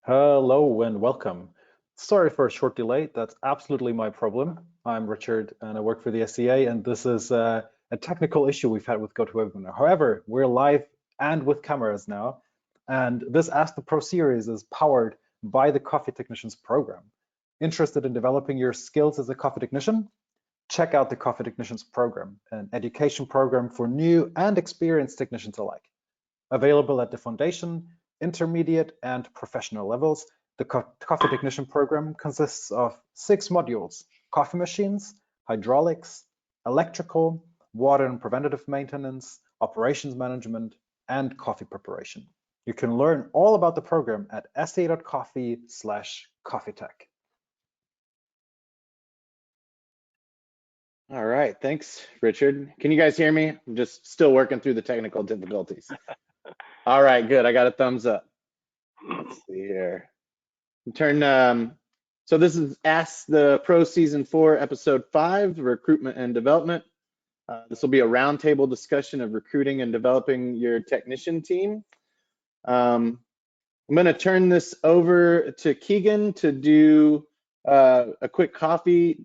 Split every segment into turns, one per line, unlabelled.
Hello and welcome. Sorry for a short delay. That's absolutely my problem. I'm Richard and I work for the SCA, and this is a technical issue we've had with GoToWebinar. However, we're live and with cameras now, and this Ask the Pro series is powered by the Coffee Technicians program. Interested in developing your skills as a coffee technician? Check out the Coffee Technicians program, an education program for new and experienced technicians alike. Available at the foundation, intermediate, and professional levels, the Coffee Technician program consists of 6 modules: coffee machines, hydraulics, electrical, water and preventative maintenance, operations management, and coffee preparation. You can learn all about the program at sa.coffee/coffeetech.
All right, thanks, Richard. Can you guys hear me? I'm just still working through the technical difficulties. All right, good. I got a thumbs up. Let's see here. So this is Ask the Pro Season 4, Episode 5, Recruitment and Development. This will be a roundtable discussion of recruiting and developing your technician team. I'm going to turn this over to Keegan to do a quick coffee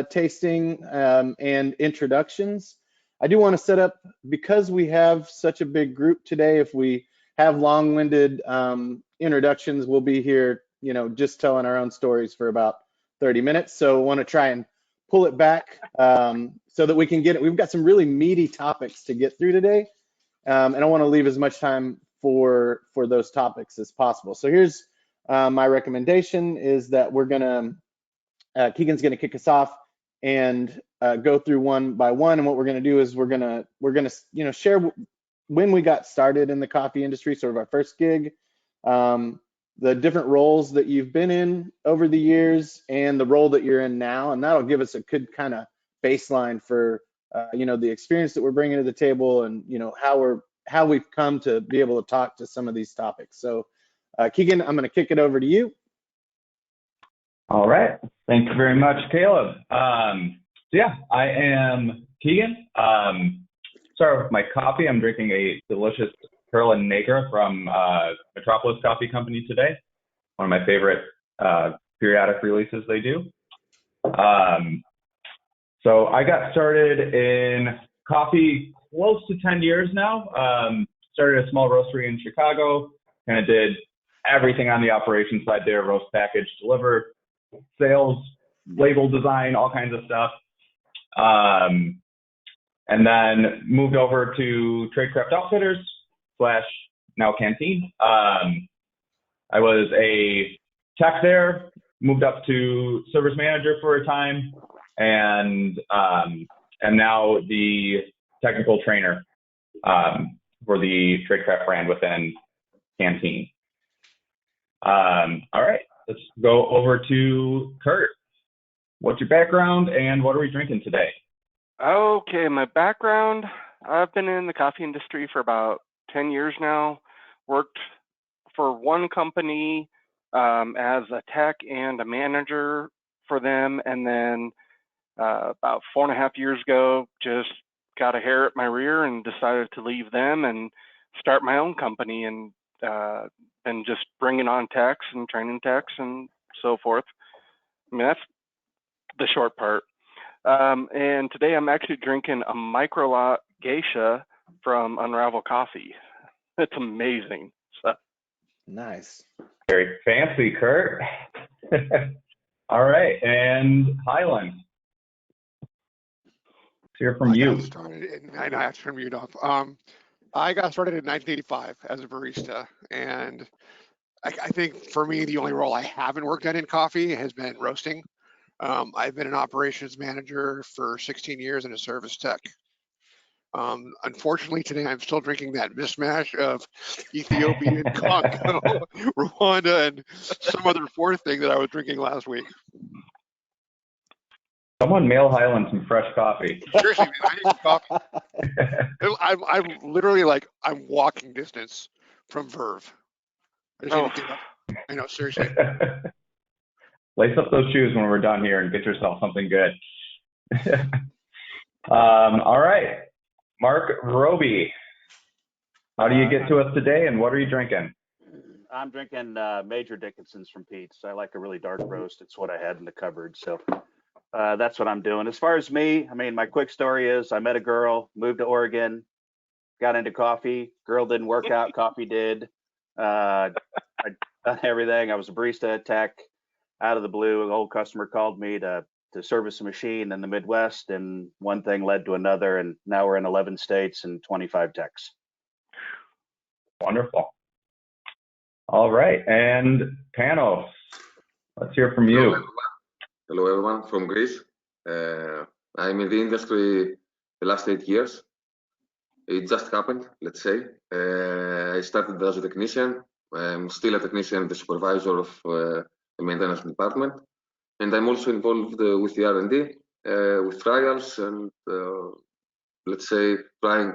tasting and introductions. I do want to set up, because we have such a big group today, if we have long-winded introductions, we'll be here, just telling our own stories for about 30 minutes. So I want to try and pull it back so that we can get it. We've got some really meaty topics to get through today, and I want to leave as much time for those topics as possible. So here's my recommendation is that Keegan's gonna kick us off and go through one by one. And what we're gonna do is we're gonna share when we got started in the coffee industry, sort of our first gig, the different roles that you've been in over the years, and the role that you're in now, and that'll give us a good kind of baseline for the experience that we're bringing to the table, and how we've come to be able to talk to some of these topics. So Keegan, I'm going to kick it over to you.
All right. Thank you very much, Caleb. Yeah, I am Keegan. Start with my coffee. I'm drinking a delicious Perla Negra from Metropolis Coffee Company today. One of my favorite periodic releases they do. So I got started in coffee close to 10 years now. Started a small roastery in Chicago, kind of did everything on the operations side there: roast, package, deliver, sales, label design, all kinds of stuff. And then moved over to Tradecraft Outfitters / now Canteen. I was a tech there, moved up to service manager for a time, and now the technical trainer for the Tradecraft brand within Canteen. All right, let's go over to Kurt. What's your background and what are we drinking today?
Okay, my background, I've been in the coffee industry for about 10 years now. Worked for one company as a tech and a manager for them, and then about 4.5 years ago, just got a hair at my rear and decided to leave them and start my own company, and just bringing on techs and training techs and so forth. I mean, that's the short part. And today I'm actually drinking a micro lot geisha from Unravel Coffee. It's amazing. So.
Nice.
Very fancy, Kurt. All right, and Highland. Let's hear from you.
I have to turn mute off. I got started in 1985 as a barista, and I think for me, the only role I haven't worked at in coffee has been roasting. I've been an operations manager for 16 years and a service tech. Unfortunately, today I'm still drinking that mismatch of Ethiopian, Congo, Rwanda, and some other fourth thing that I was drinking last week.
Someone mail Highland some fresh coffee.
Seriously, man, I need coffee. I'm literally I'm walking distance from Verve. I just need to get up. I know, seriously.
Lace up those shoes when we're done here and get yourself something good. All right, Mark Roby, how do you get to us today and what are you drinking?
I'm drinking Major Dickinson's from Pete's. I like a really dark roast. It's what I had in the cupboard. So that's what I'm doing. As far as me, I mean, my quick story is I met a girl, moved to Oregon, got into coffee. Girl didn't work out. Coffee did. I done everything. I was a barista at Tech. Out of the blue, an old customer called me to service a machine in the Midwest, and one thing led to another, and now we're in 11 states and 25 techs.
Wonderful. All right, and Panos, let's hear from
Hello,
you.
everyone. Hello, everyone from Greece. I'm in the industry the last 8 years. It just happened, let's say. I started as a technician. I'm still a technician, the supervisor of the maintenance department. And I'm also involved with the R&D, with trials and, let's say, trying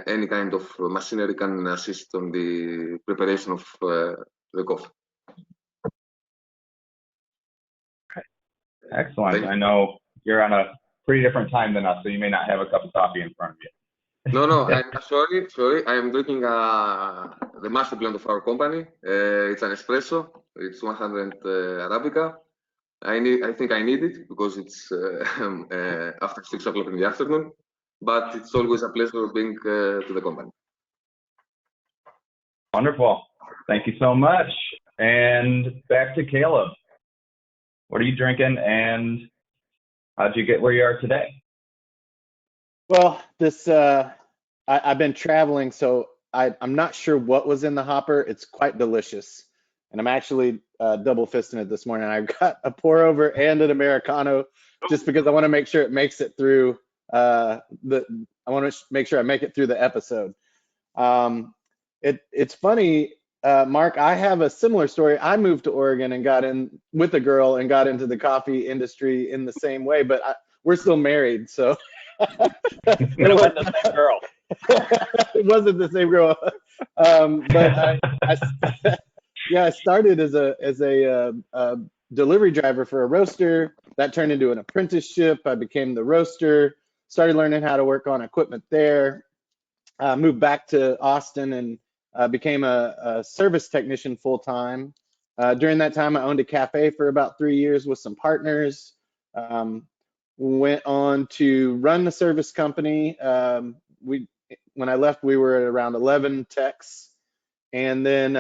any kind of machinery can assist on the preparation of the coffee.
Excellent. I know you're on a pretty different time than us, so you may not have a cup of coffee in front of you.
No, I'm sorry. I am drinking the master blend of our company. It's an espresso. It's 100 Arabica. I think I need it because it's after 6 o'clock in the afternoon. But it's always a pleasure being to the company.
Wonderful. Thank you so much. And back to Caleb. What are you drinking, and how'd you get where you are today?
Well, I've been traveling, so I'm not sure what was in the hopper. It's quite delicious, and I'm actually double fisting it this morning. I've got a pour over and an Americano, just because I want to make sure it makes it through I want to make sure I make it through the episode. It's funny, Mark, I have a similar story. I moved to Oregon and got in with a girl and got into the coffee industry in the same way, but we're still married, so.
It wasn't the same girl.
It wasn't the same girl. But I started as a delivery driver for a roaster. That turned into an apprenticeship. I became the roaster, started learning how to work on equipment there. Moved back to Austin and became a service technician full time. During that time, I owned a cafe for about 3 years with some partners. Went on to run the service company. When I left, we were at around 11 techs. And then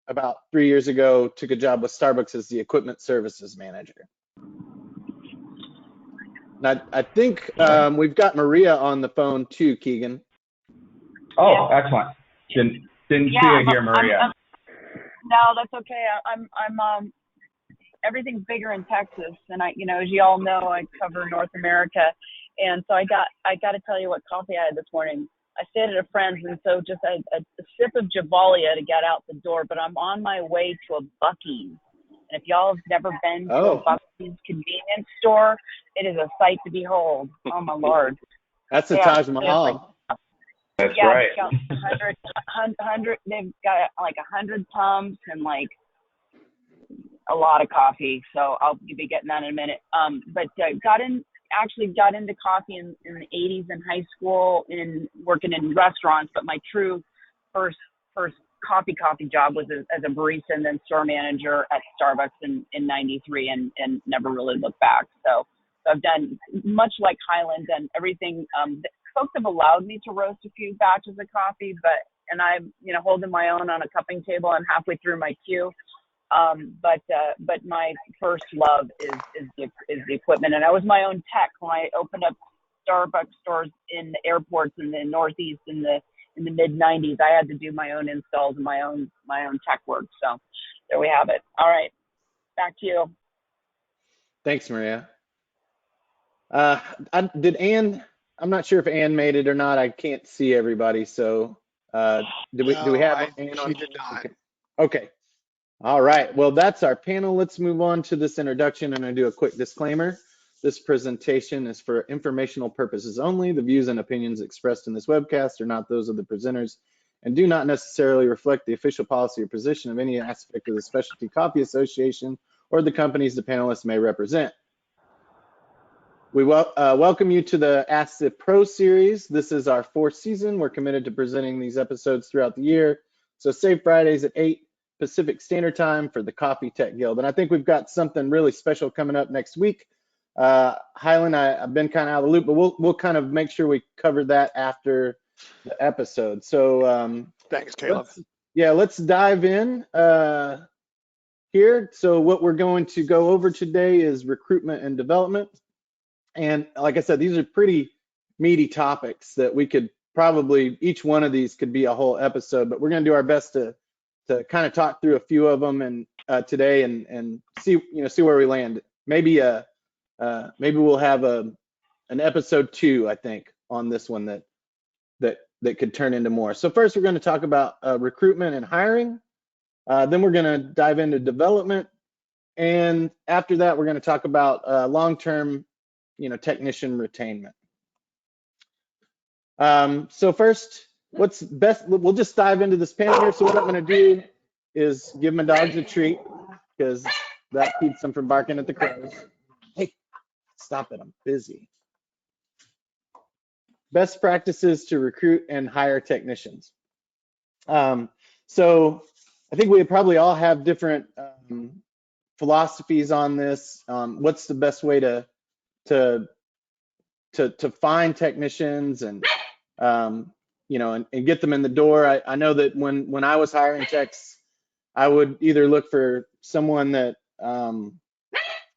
about 3 years ago, took a job with Starbucks as the equipment services manager. Now, I think we've got Maria on the phone too, Keegan.
Oh, yeah. Excellent. Didn't see you here, Maria.
No, that's okay. I'm everything's bigger in Texas, and as you all know, I cover North America, and so I got to tell you what coffee I had this morning. I stayed at a friend's, and so just a sip of Javalia to get out the door, but I'm on my way to a Buc-ee's. And if y'all have never been to a Buc-ee's convenience store, it is a sight to behold. Oh my Lord.
That's a Taj Mahal.
That's right.
They've got like 100 pumps and like a lot of coffee. So I'll be getting that in a minute. But got into coffee in the 80s in high school in working in restaurants. But my true first coffee job was as a barista and then store manager at Starbucks in 93 and never really looked back. So I've done much like Highland and everything. Folks have allowed me to roast a few batches of coffee, and I'm holding my own on a cupping table. I'm halfway through my queue. But my first love is the equipment, and I was my own tech when I opened up Starbucks stores in the airports in the Northeast in the mid 90s. I had to do my own installs and my own tech work. So there we have it. All right, back to you.
Thanks, Maria. Did Ann? I'm not sure if Ann made it or not. I can't see everybody. So do we have Ann on?
She did not.
Okay. All right. Well, that's our panel. Let's move on to this introduction, and I do a quick disclaimer. This presentation is for informational purposes only. The views and opinions expressed in this webcast are not those of the presenters and do not necessarily reflect the official policy or position of any aspect of the Specialty Coffee Association or the companies the panelists may represent. We welcome you to the Ask the Pro series. This is our 4th season. We're committed to presenting these episodes throughout the year So save Fridays at 8 Pacific Standard Time for the Coffee Tech Guild. And I think we've got something really special coming up next week. Highland, I've been kind of out of the loop, but we'll kind of make sure we cover that after the episode. So
Thanks, Caleb.
let's dive in here. So what we're going to go over today is recruitment and development. And like I said, these are pretty meaty topics that we could probably, each one of these could be a whole episode, but we're going to do our best to kind of talk through a few of them and today and see where we land. Maybe we'll have an episode 2, I think, on this one that could turn into more. So first we're going to talk about recruitment and hiring. Then we're going to dive into development. And after that, we're going to talk about long-term, technician retainment. So first, what's best, we'll just dive into this panel here. So what I'm going to do is give my dogs a treat because that keeps them from barking at the crows. Hey, stop it, I'm busy. Best practices to recruit and hire technicians. So I think we probably all have different philosophies on this. What's the best way to find technicians and and get them in the door. I know that when I was hiring techs, I would either look for someone that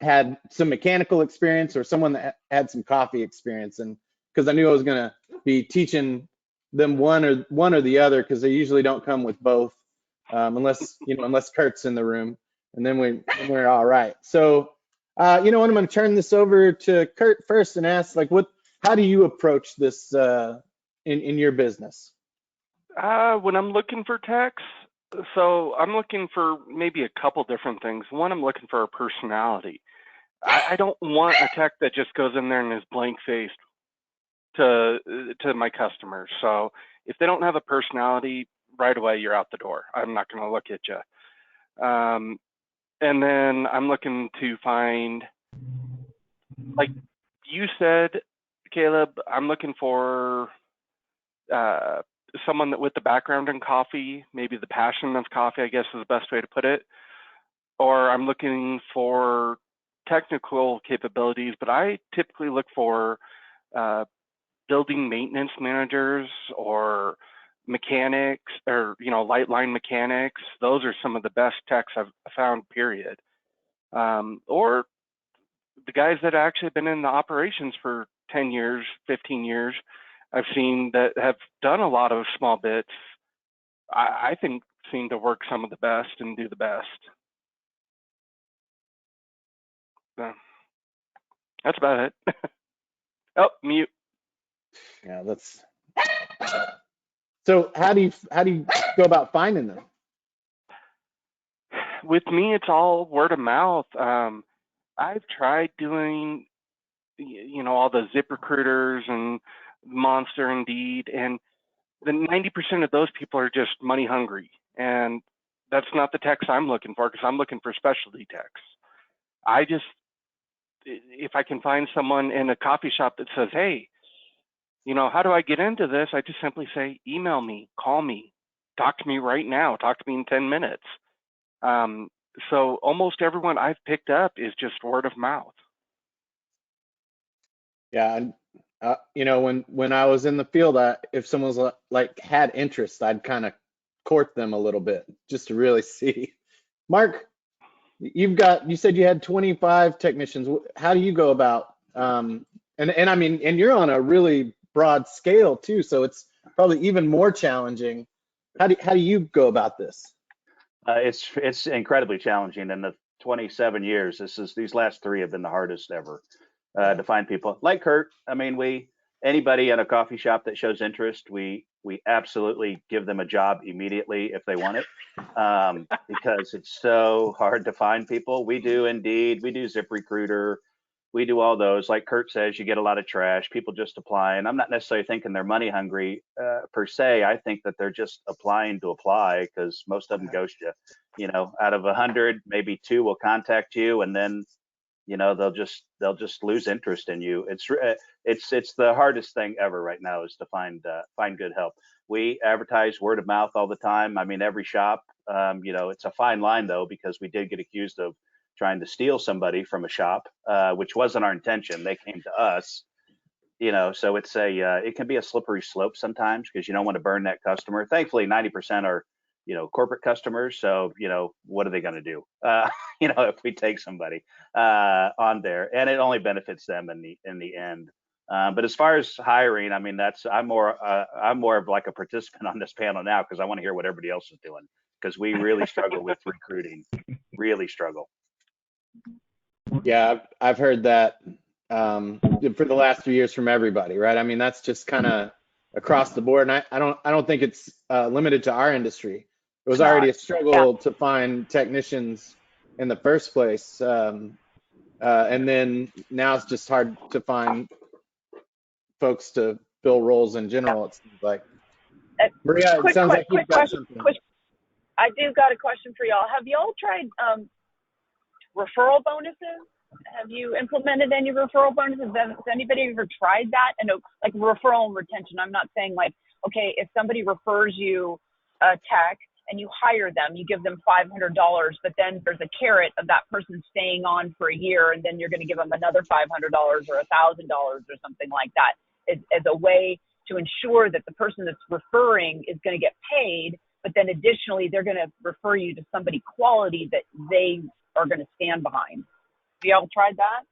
had some mechanical experience or someone that had some coffee experience, and because I knew I was going to be teaching them one or the other, because they usually don't come with both, unless Kurt's in the room, and then we're all right. So I'm going to turn this over to Kurt first and ask, how do you approach this in your business?
When I'm looking for techs, so I'm looking for maybe a couple different things. One, I'm looking for a personality. I don't want a tech that just goes in there and is blank-faced to my customers. So if they don't have a personality, right away you're out the door. I'm not going to look at you. And then I'm looking to find, like you said, Caleb, I'm looking for someone that with the background in coffee, maybe the passion of coffee, I guess is the best way to put it. Or I'm looking for technical capabilities, but I typically look for building maintenance managers or mechanics or, light line mechanics. Those are some of the best techs I've found, period. Or the guys that actually have been in the operations for 10 years, 15 years, I've seen that have done a lot of small bits. I think seem to work some of the best and do the best. So, that's about it. Oh, mute.
Yeah, that's. So how do you go about finding them?
With me, it's all word of mouth. I've tried doing, all the ZipRecruiters and Monster Indeed, and the 90% of those people are just money hungry, and that's not the techs I'm looking for, because I'm looking for specialty techs. If I can find someone in a coffee shop that says, hey, how do I get into this? I just simply say, email me, call me, talk to me right now, talk to me in 10 minutes. So almost everyone I've picked up is just word of mouth.
Yeah, when I was in the field, if someone was had interest, I'd kind of court them a little bit just to really see. Mark, you said you had 25 technicians. How do you go about? And you're on a really broad scale too, so it's probably even more challenging. How do you go about this?
It's incredibly challenging. In the 27 years, these last 3 have been the hardest ever to find people. Like Kurt, anybody at a coffee shop that shows interest, we absolutely give them a job immediately if they want it, because it's so hard to find people. We do Indeed, we do ZipRecruiter, we do all those. Like Kurt says, you get a lot of trash, people just apply, and I'm not necessarily thinking they're money hungry per se. I think that they're just applying to apply, because most of them ghost you. Out of 100, maybe 2 will contact you, and then they'll just lose interest in you. It's the hardest thing ever right now, is to find good help. We advertise word of mouth all the time. I mean, every shop. It's a fine line though, because we did get accused of trying to steal somebody from a shop, which wasn't our intention. They came to us. So it's it can be a slippery slope sometimes because you don't want to burn that customer. Thankfully, 90% are corporate customers. So what are they going to do? If we take somebody on there, and it only benefits them in the end. But as far as hiring, I mean, I'm more of like a participant on this panel now because I want to hear what everybody else is doing, because we really struggle with recruiting, really struggle.
Yeah, I've heard that for the last 3 years from everybody, right? I mean, that's just kind of across the board, and I don't think it's limited to our industry. It was already a struggle to find technicians in the first place, and then now it's just hard to find folks to fill roles in general. It seems like. Maria, it sounds like you've got something.
I do got a question for y'all. Have y'all tried referral bonuses? Have you implemented any referral bonuses? Has anybody ever tried that? And like referral and retention, I'm not saying like, okay, if somebody refers you a tech and you hire them, you give them $500, but then there's a carrot of that person staying on for a year, and then you're going to give them another $500 or $1,000 or something like that as a way to ensure that the person that's referring is going to get paid, but then additionally, they're going to refer you to somebody quality that they are going to stand behind. Have y'all tried that?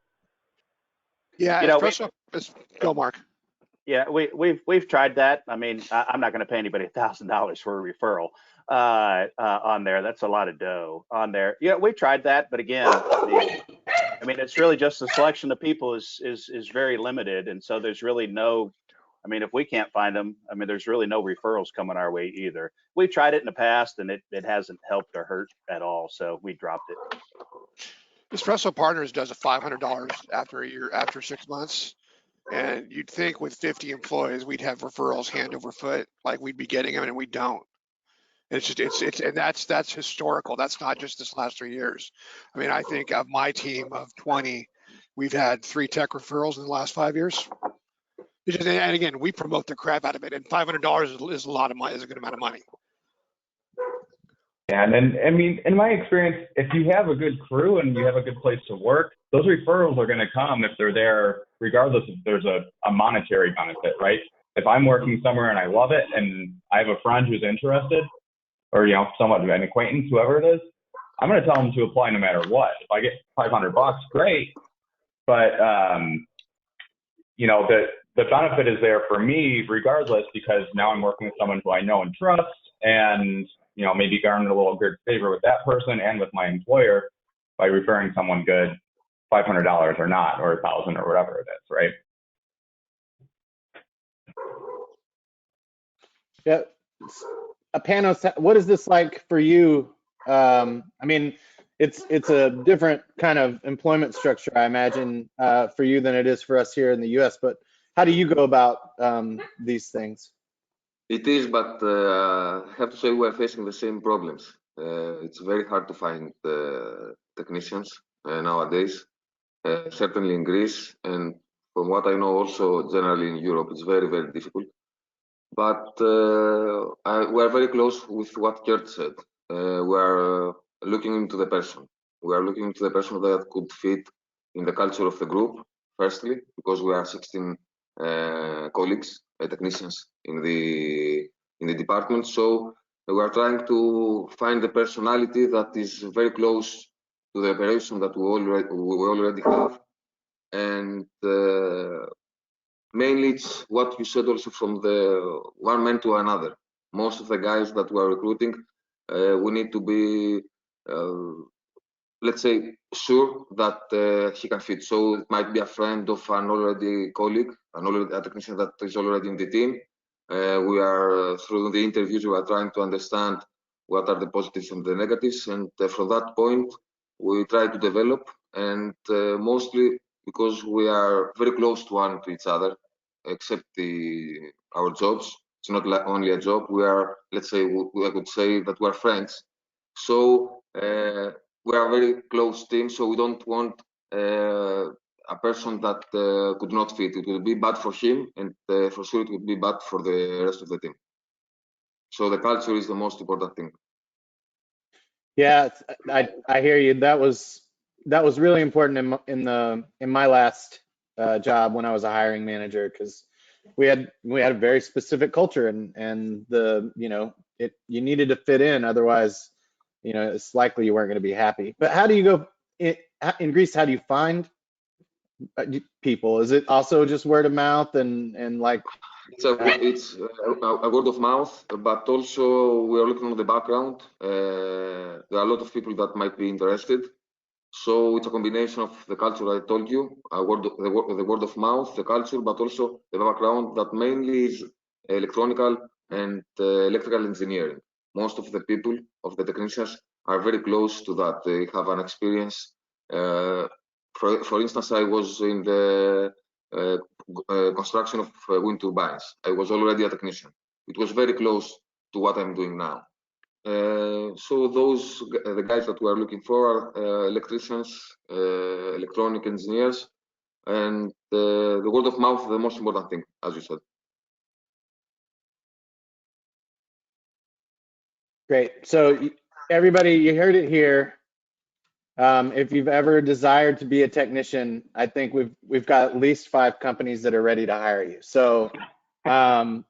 Yeah, go, Mark.
Yeah, we've tried that. I mean, I'm not going to pay anybody $1,000 for a referral on there. That's a lot of dough on there. Yeah, we tried that, but again, I mean, it's really just the selection of people is very limited, and so there's really no. I mean, if we can't find them, I mean, there's really no referrals coming our way either. We've tried it in the past, and it hasn't helped or hurt at all, so we dropped it.
Espresso Partners does a $500 after a year, after 6 months. And you'd think with 50 employees, we'd have referrals hand over foot, like we'd be getting them, and we don't. And that's historical. That's not just this last 3 years. I mean, I think of my team of 20, we've had 3 tech referrals in the last 5 years. And again, we promote the crap out of it, and $500 is a lot of money, is a good amount of money.
Yeah, and I mean, in my experience, if you have a good crew and you have a good place to work, those referrals are going to come if they're there, regardless if there's a monetary benefit, right? If I'm working somewhere and I love it and I have a friend who's interested, or, someone, an acquaintance, whoever it is, I'm going to tell them to apply no matter what. If I get $500, great. But, the benefit is there for me regardless, because now I'm working with someone who I know and trust, and maybe garner a little good favor with that person and with my employer by referring someone good, $500 or not, or $1,000 or whatever it is, right?
Yeah, Panos, what is this like for you? I mean, it's a different kind of employment structure, I imagine, for you than it is for us here in the U.S. But how do you go about these things?
It is, but I have to say we're facing the same problems. It's very hard to find technicians nowadays, certainly in Greece, and from what I know also generally in Europe, it's very, very difficult. But we're very close with what Kurt said. We're looking into the person. We are looking into the person that could fit in the culture of the group, firstly, because we are 16 colleagues, technicians in the department. So we are trying to find the personality that is very close to the operation that we already have, and mainly it's what you said also, from the one man to another. Most of the guys that we are recruiting, we need to be, let's say, sure that he can fit. So it might be a friend of an already colleague, a technician that is already in the team. We are, through the interviews, we are trying to understand what are the positives and the negatives. And from that point, we try to develop, and mostly because we are very close to each other, except our jobs. It's not like only a job. We are, let's say, I could say that we're friends. So we are a very close team. So we don't want a person that could not fit. It will be bad for him, and for sure it will be bad for the rest of the team. So the culture is the most important thing.
Yeah, I hear you. That was really important in my last job when I was a hiring manager, because we had a very specific culture, and the you needed to fit in, otherwise it's likely you weren't going to be happy. But how do you go in Greece? How do you find people? Is it also just word of mouth and like?
It's a word of mouth, but also we are looking at the background. There are a lot of people that might be interested. So it's a combination of the culture I told you, the word of mouth, the culture, but also the background that mainly is electronical and electrical engineering. Most of the people, of the technicians, are very close to that. They have an experience. For instance, I was in the construction of wind turbines. I was already a technician. It was very close to what I'm doing now. So the guys that we are looking for are electricians, electronic engineers, and the word of mouth is the most important thing, as you said.
Great. So everybody, you heard it here. If you've ever desired to be a technician, I think we've got at least 5 companies that are ready to hire you. So, come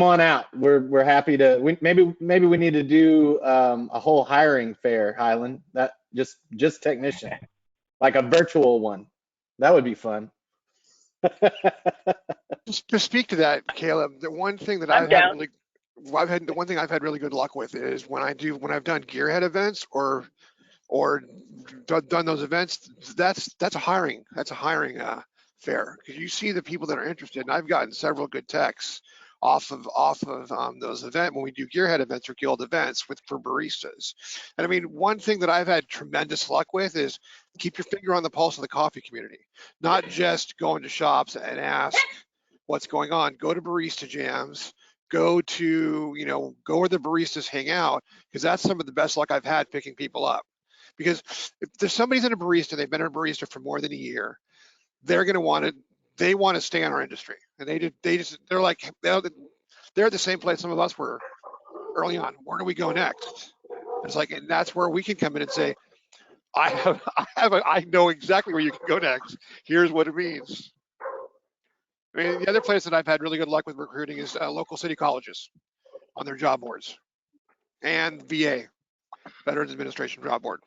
on out. We're happy to. Maybe we need to do a whole hiring fair, Highland. That just technician, like a virtual one. That would be fun.
Just to speak to that, Caleb, the one thing that the one thing I've had really good luck with is when I've done gearhead events or done those events, that's a hiring fair, because you see the people that are interested, and I've gotten several good techs off of those events when we do gearhead events or guild events for baristas. And I mean, one thing that I've had tremendous luck with is keep your finger on the pulse of the coffee community, not just go into shops and ask what's going on. Go to barista jams, go where the baristas hang out, because that's some of the best luck I've had picking people up. Because if there's somebody's in a barista, they've been a barista for more than a year, they're going to want to stay in our industry. And they're at the same place some of us were early on. Where do we go next? It's like, and that's where we can come in and say, I know exactly where you can go next. Here's what it means. I mean, the other place that I've had really good luck with recruiting is local city colleges on their job boards, and VA, Veterans Administration job board.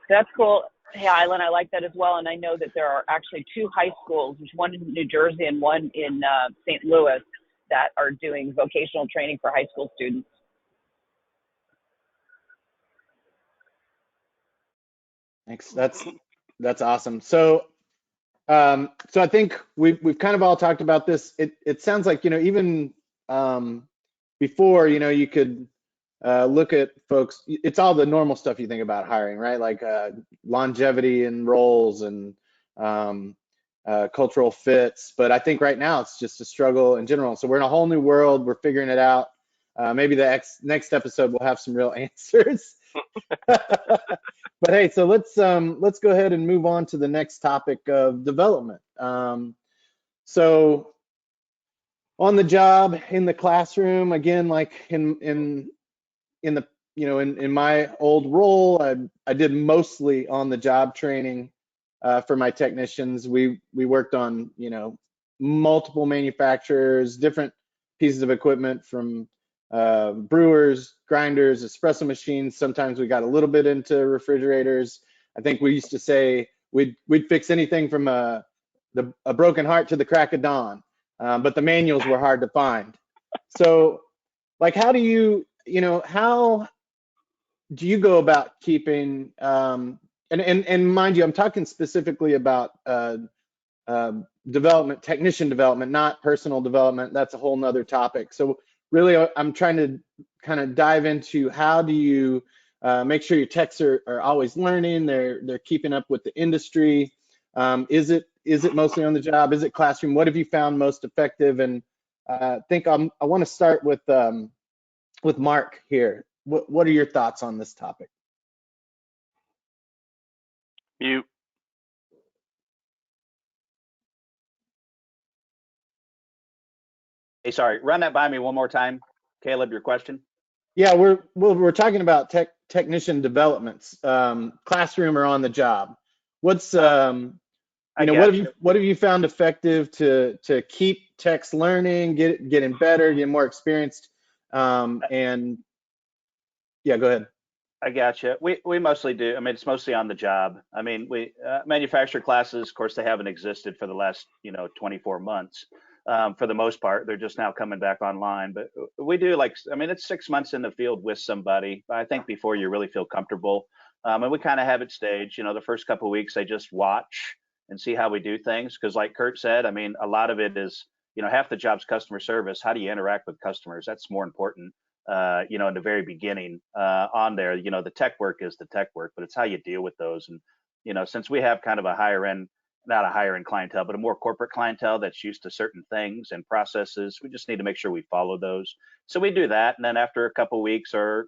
That's cool. Hey, Island, I like that as well. And I know that there are actually 2 high schools, there's one in New Jersey and one in St. Louis, that are doing vocational training for high school students.
Thanks. That's awesome. So I think we've kind of all talked about this. It sounds like, even before, you could look at folks. It's all the normal stuff you think about hiring, right? Like longevity and roles and cultural fits. But I think right now it's just a struggle in general. So we're in a whole new world. We're figuring it out. Maybe the next episode we'll have some real answers. But hey, so let's go ahead and move on to the next topic of development. So on the job, in the classroom, again, like in my old role, I did mostly on the job training for my technicians. We worked on multiple manufacturers, different pieces of equipment, from brewers, grinders, espresso machines. Sometimes we got a little bit into refrigerators. I think we used to say we'd fix anything from a broken heart to the crack of dawn, but the manuals were hard to find. So, like, how do you go about keeping and mind you, I'm talking specifically about technician development, not personal development. That's a whole nother topic. So really, I'm trying to kind of dive into how do you make sure your techs are always learning, they're keeping up with the industry. Is it mostly on the job? Is it classroom? What have you found most effective? And I want to start with Mark here. What are your thoughts on this topic?
Mute.
Hey, sorry, run that by me one more time, Caleb, your question.
Yeah, we're talking about technician developments, classroom or on the job. What's
I
what have you found effective to keep techs learning, getting better, getting more experienced, and yeah, go ahead.
I gotcha. We mostly do. I mean, it's mostly on the job. I mean, we manufacturer classes, of course, they haven't existed for the last 24 months. For the most part, they're just now coming back online. But we do I mean, it's 6 months in the field with somebody. I think before you really feel comfortable, and we kind of have it staged. The first couple of weeks they just watch and see how we do things. Because like Kurt said, I mean, a lot of it is half the job's customer service. How do you interact with customers? That's more important. In the very beginning on there, the tech work is the tech work, but it's how you deal with those. And, since we have kind of a higher end, not a higher end clientele, but a more corporate clientele that's used to certain things and processes, we just need to make sure we follow those. So we do that. And then after a couple of weeks or,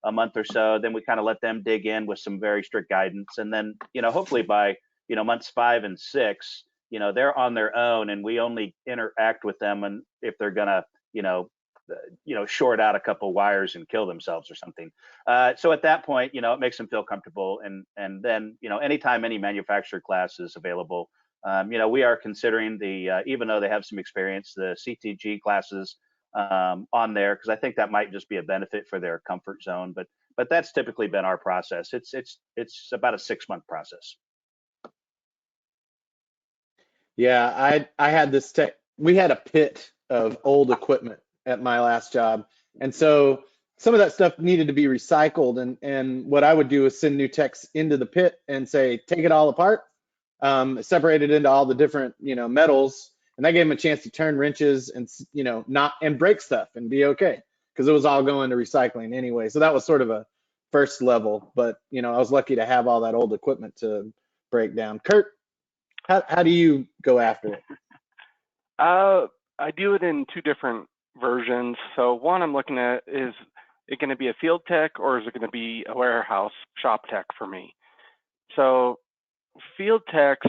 a month or so, then we kind of let them dig in with some very strict guidance. And then, hopefully by, months 5 and 6, they're on their own and we only interact with them and if they're gonna, short out a couple wires and kill themselves or something. So at that point, it makes them feel comfortable. And then, anytime any manufacturer class is available, we are considering even though they have some experience, the CTG classes on there, because I think that might just be a benefit for their comfort zone. But that's typically been our process. It's about a 6-month process.
Yeah, I had this we had a pit of old equipment at my last job. And so some of that stuff needed to be recycled. And what I would do is send new techs into the pit and say, take it all apart, separate it into all the different, metals. And that gave them a chance to turn wrenches and, and break stuff and be okay. Because it was all going to recycling anyway. So that was sort of a first level. But, I was lucky to have all that old equipment to break down. Kurt, how do you go after it?
I do it in 2 different versions. So one I'm looking at, is it going to be a field tech or is it going to be a warehouse shop tech for me? So field techs,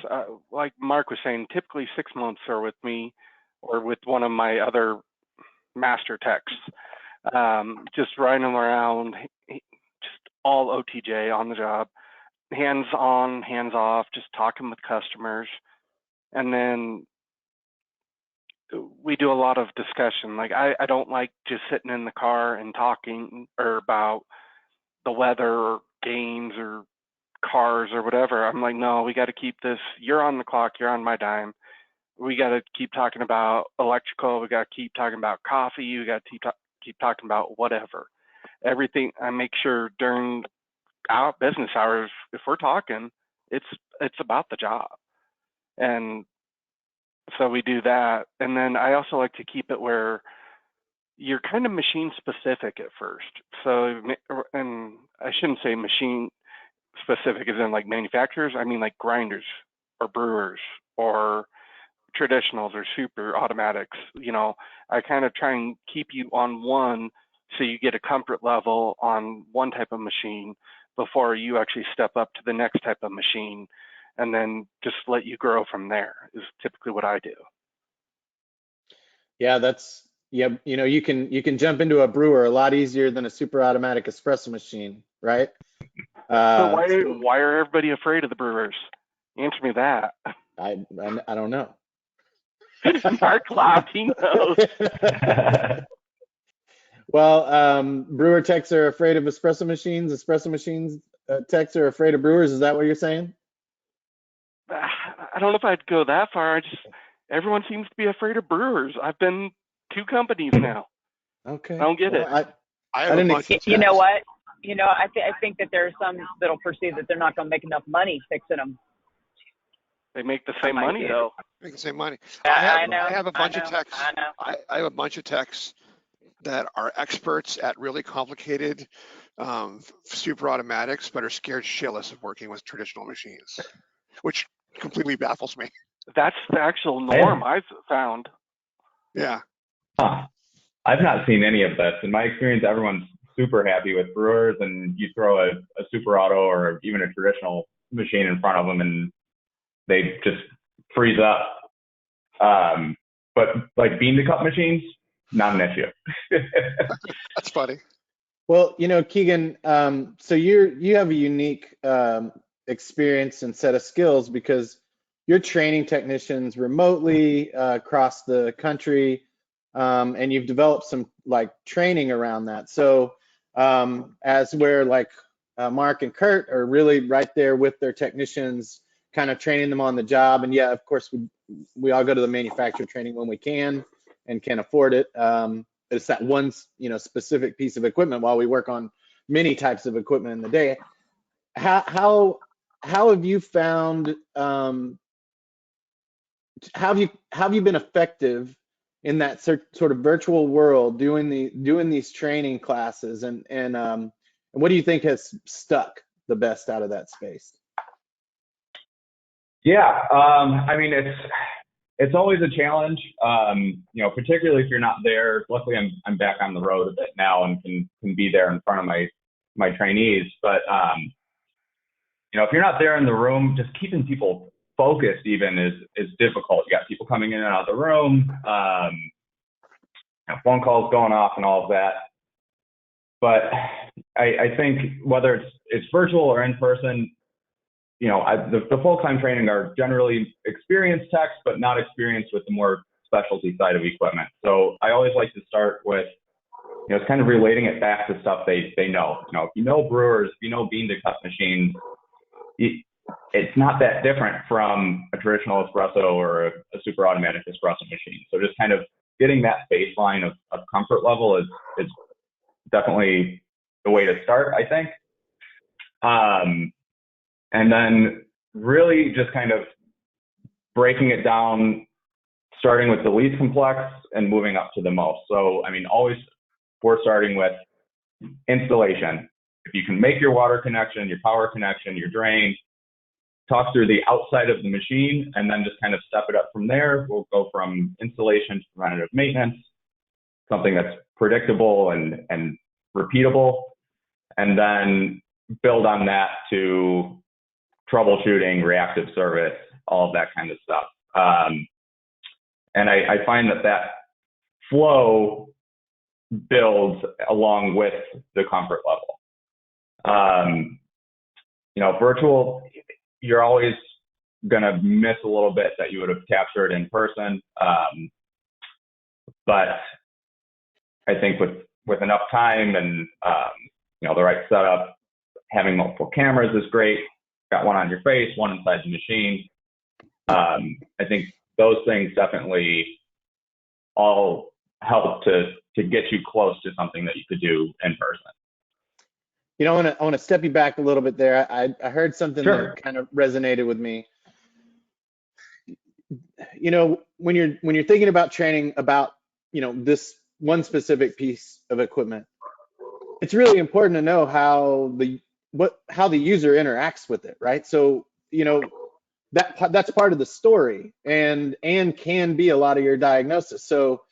like Mark was saying, typically 6 months are with me or with one of my other master techs, just riding them around, just all OTJ on the job, hands on, hands off, just talking with customers. And then we do a lot of discussion. Like I don't like just sitting in the car and talking or about the weather or games or cars or whatever. I'm like, no, we got to keep this. You're on the clock. You're on my dime. We got to keep talking about electrical. We got to keep talking about coffee. We got to keep talking about whatever. Everything. I make sure during our business hours, if we're talking, it's about the job. And so we do that. And then I also like to keep it where you're kind of machine specific at first. So, and I shouldn't say machine specific as in like manufacturers. I mean like grinders or brewers or traditionals or super automatics. I kind of try and keep you on one so you get a comfort level on one type of machine before you actually step up to the next type of machine. And then just let you grow from there is typically what I do.
Yeah, you can jump into a brewer a lot easier than a super automatic espresso machine, right?
So why are everybody afraid of the brewers? Answer me that.
I don't know.
Mark laughed, he knows.
Well, brewer techs are afraid of espresso machines. Espresso machines techs are afraid of brewers. Is that what you're saying?
I don't know if I'd go that far. Everyone seems to be afraid of brewers. I've been 2 companies now.
Okay.
I don't get it.
I didn't.
You know what? I think that there are some that'll perceive that they're not going to make enough money fixing them.
They make the same money though.
Make the same money.
I know.
I have a bunch of techs.
I
I have a bunch of techs that are experts at really complicated super automatics, but are scared shitless of working with traditional machines, which completely baffles me.
That's the actual norm I've found.
Yeah.
I've not seen any of this. In my experience, everyone's super happy with brewers, and you throw a super auto or even a traditional machine in front of them and they just freeze up. But like bean to cup machines, not an issue.
That's funny.
Well, Keegan, so you have a unique experience and set of skills because you're training technicians remotely across the country, and you've developed some like training around that. So as where like Mark and Kurt are really right there with their technicians, kind of training them on the job. And yeah, of course, we all go to the manufacturer training when we can and can afford it. It's that one, specific piece of equipment while we work on many types of equipment in the day. How have you found, how have you been effective in that sort of virtual world doing these training classes, and what do you think has stuck the best out of that space?
Yeah, I mean, it's always a challenge, particularly if you're not there. Luckily, I'm back on the road a bit now and can be there in front of my trainees. But if you're not there in the room, just keeping people focused even is difficult. You got people coming in and out of the room, phone calls going off and all of that. But I think whether it's virtual or in person, the full-time training are generally experienced techs, but not experienced with the more specialty side of equipment. So I always like to start with, it's kind of relating it back to stuff they know. If you know brewers, if you know bean to cup machines, it's not that different from a traditional espresso or a super automatic espresso machine. So just kind of getting that baseline of comfort level is definitely the way to start, I think. And then really just kind of breaking it down, starting with the least complex and moving up to the most. So, I mean, always we're starting with installation. If you can make your water connection, your power connection, your drain, talk through the outside of the machine, and then just kind of step it up from there. We'll go from installation to preventative maintenance, something that's predictable and repeatable, and then build on that to troubleshooting, reactive service, all of that kind of stuff. And I find that flow builds along with the comfort level. Virtual, you're always going to miss a little bit that you would have captured in person. But I think with enough time and, the right setup, having multiple cameras is great. Got one on your face, one inside the machine. I think those things definitely all help to get you close to something that you could do in person.
I want to step you back a little bit there. I heard something
Sure.
that kind of resonated with me. When you're thinking about training about, this one specific piece of equipment, it's really important to know how the user interacts with it, right? So, that's part of the story and can be a lot of your diagnosis. So,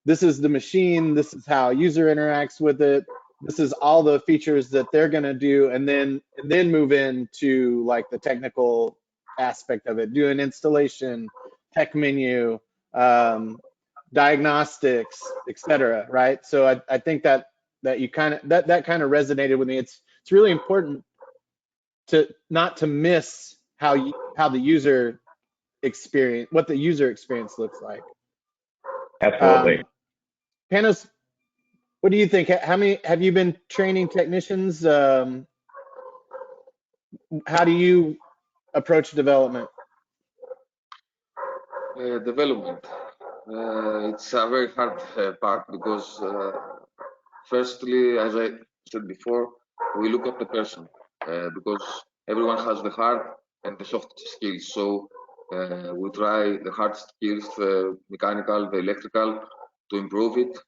this is the machine, this is how a user interacts with it, this is all the features that they're going to do, and then move into like the technical aspect of it, do an installation, tech menu, diagnostics, etc. Right? So I think that you kind of that kind of resonated with me. It's really important to not to miss how the user experience, what the user experience looks like.
Absolutely.
Panos, what do you think? How many have you been training technicians? How do you approach development?
Development. It's a very hard part because firstly, as I said before, we look at the person because everyone has the hard and the soft skills. So we try the hard skills, the mechanical, the electrical, to improve it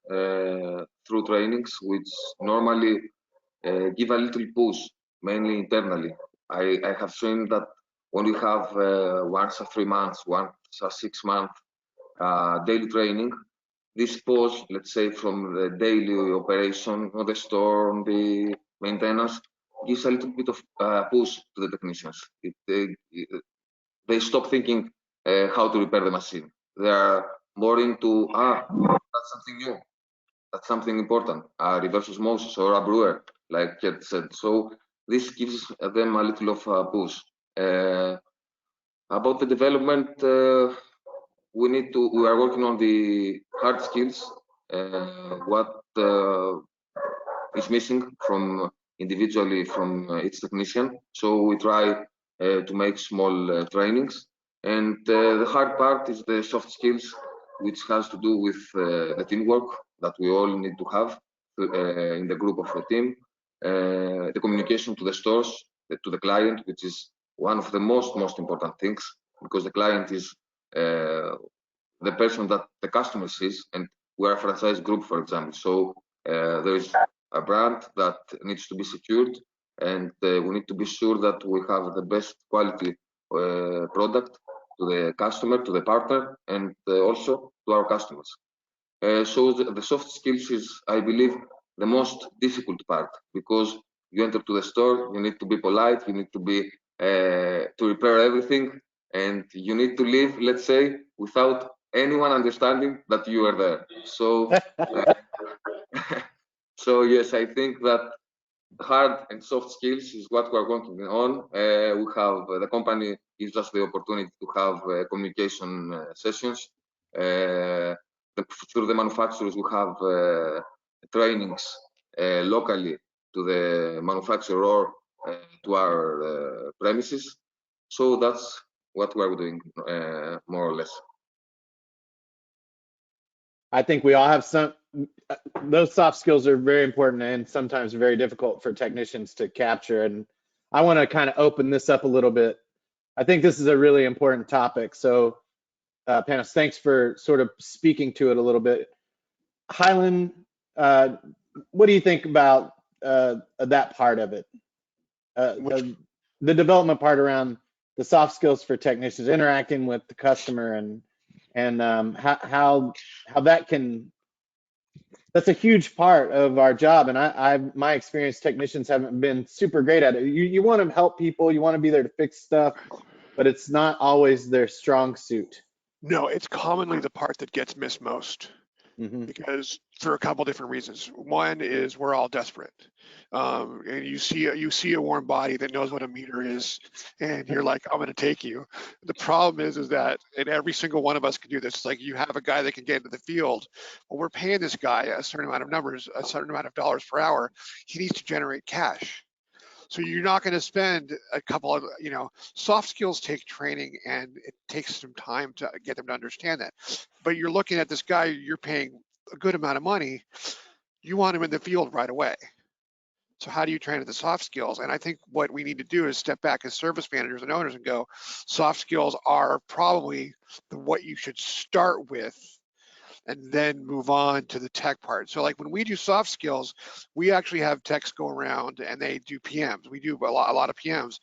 through trainings, which normally give a little push, mainly internally. I have seen that when we have once a 3 months, once a 6 month daily training, this push, let's say from the daily operation on the store, on the maintenance, gives a little bit of push to the technicians. They stop thinking how to repair the machine. They are more into, that's that's something new. That's something important. A reverse osmosis or a brewer, like Kurt said. So this gives them a little of a push. About the development, we are working on the hard skills. What is missing from individually from each technician. So we try to make small trainings. And the hard part is the soft skills, which has to do with the teamwork that we all need to have in the group of the team, the communication to the stores, to the client, which is one of the most important things, because the client is the person that the customer sees, and we're a franchise group, for example. So there is a brand that needs to be secured, and we need to be sure that we have the best quality product to the customer, to the partner, and also to our customers. So the soft skills is, I believe, the most difficult part, because you enter to the store, you need to be polite, you need to be to repair everything, and you need to leave, let's say, without anyone understanding that you are there. So, so yes, I think that hard and soft skills is what we're working on. We have the company gives us the opportunity to have communication sessions. Through the manufacturers, we have trainings locally to the manufacturer or to our premises. So that's what we're doing, more or less.
I think we all have some, those soft skills are very important and sometimes very difficult for technicians to capture. And I want to kind of open this up a little bit. I think this is a really important topic. So Panos, thanks for sort of speaking to it a little bit. Highland, what do you think about that part of it? The development part around the soft skills for technicians interacting with the customer, and how that can, that's a huge part of our job. And my experience, technicians haven't been super great at it. You want to help people, you want to be there to fix stuff, but it's not always their strong suit.
No, it's commonly the part that gets missed most. Because for a couple different reasons. One is we're all desperate, and you see a warm body that knows what a meter is, and you're like, I'm going to take you. The problem is that, and every single one of us can do this. It's like you have a guy that can get into the field. Well, we're paying this guy a certain amount of numbers, a certain amount of dollars per hour. He needs to generate cash. So you're not going to spend a couple of, soft skills take training, and it takes some time to get them to understand that. But you're looking at this guy, you're paying a good amount of money. You want him in the field right away. So how do you train the soft skills? And I think what we need to do is step back as service managers and owners and go, soft skills are probably what you should start with, and then move on to the tech part. So like when we do soft skills, we actually have techs go around and they do PMs. We do a lot of PMs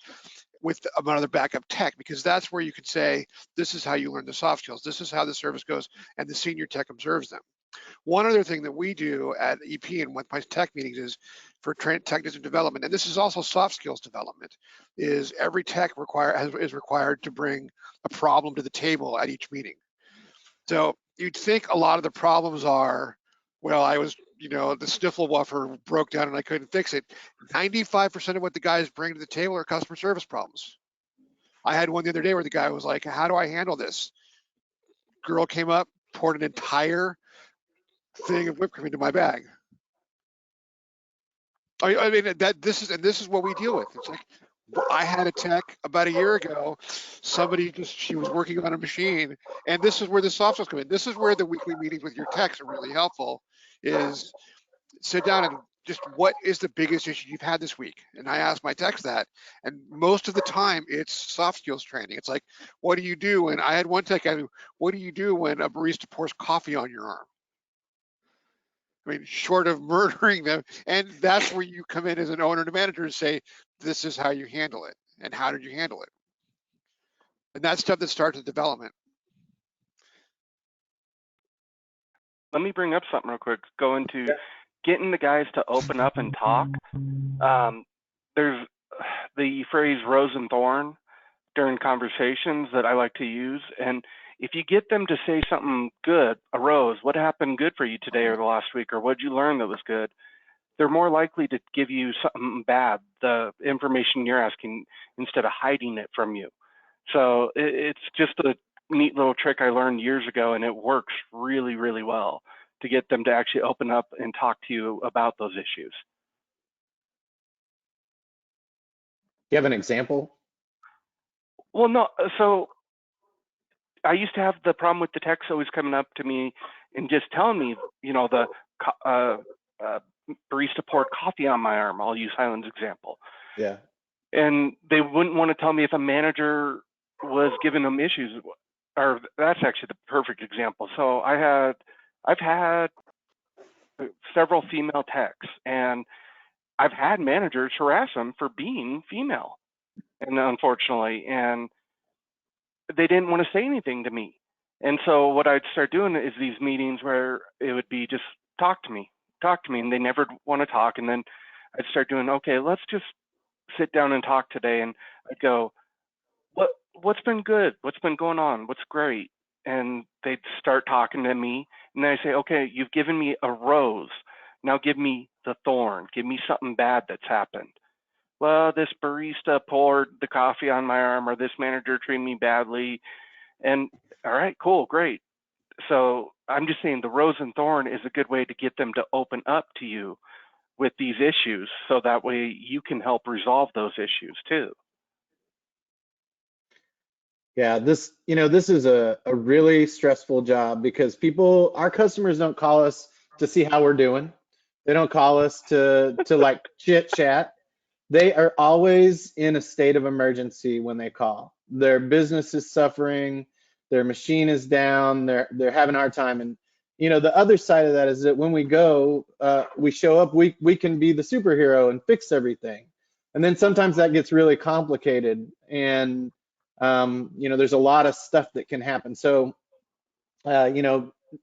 with another backup tech, because that's where you could say, this is how you learn the soft skills. This is how the service goes, and the senior tech observes them. One other thing that we do at EP and with my tech meetings is for technician development, and this is also soft skills development, is every tech is required to bring a problem to the table at each meeting. So you'd think a lot of the problems are, well, I was, the sniffle woofer broke down and I couldn't fix it. 95% of what the guys bring to the table are customer service problems. I had one the other day where the guy was like, how do I handle this? Girl came up, poured an entire thing of whipped cream into my bag. I mean, this is what we deal with. It's like, I had a tech about a year ago. She was working on a machine, and this is where the soft skills come in. This is where the weekly meetings with your techs are really helpful, is sit down and just, what is the biggest issue you've had this week? And I ask my techs that, and most of the time it's soft skills training. It's like, what do you do? And I had one tech, what do you do when a barista pours coffee on your arm? I mean, short of murdering them. And that's where you come in as an owner and a manager and say, this is how you handle it. And how did you handle it? And that's stuff that starts with development.
Let me bring up something real quick. Go into getting the guys to open up and talk. There's the phrase rose and thorn during conversations that I like to use. And if you get them to say something good, a Rose, what happened good for you today or the last week, or what did you learn that was good, they're more likely to give you something bad, the information you're asking, instead of hiding it from you. So it's just a neat little trick I learned years ago, and it works really, really well to get them to actually open up and talk to you about those issues.
You have an example?
Well, no, so I used to have the problem with the techs always coming up to me and just telling me, you know, the barista poured coffee on my arm. I'll use Highland's example.
Yeah.
And they wouldn't want to tell me if a manager was giving them issues, or that's actually the perfect example. So I've had several female techs, and I've had managers harass them for being female, and unfortunately, and they didn't want to say anything to me. And so what I'd start doing is these meetings where it would be just talk to me, and they never want to talk. And then I'd start doing, okay, let's just sit down and talk today. And I'd go, what's been good? What's been going on? What's great? And they'd start talking to me, and then I say, okay, you've given me a rose. Now give me the thorn. Give me something bad that's happened. Well, this barista poured the coffee on my arm, or this manager treated me badly. And all right, cool, great. So I'm just saying the rose and thorn is a good way to get them to open up to you with these issues, so that way you can help resolve those issues too.
Yeah, this is a really stressful job, because our customers don't call us to see how we're doing. They don't call us to like chit chat. They are always in a state of emergency when they call. Their business is suffering, their machine is down, they're having a hard time. And the other side of that is that when we go, we show up, we can be the superhero and fix everything. And then sometimes that gets really complicated, and there's a lot of stuff that can happen. So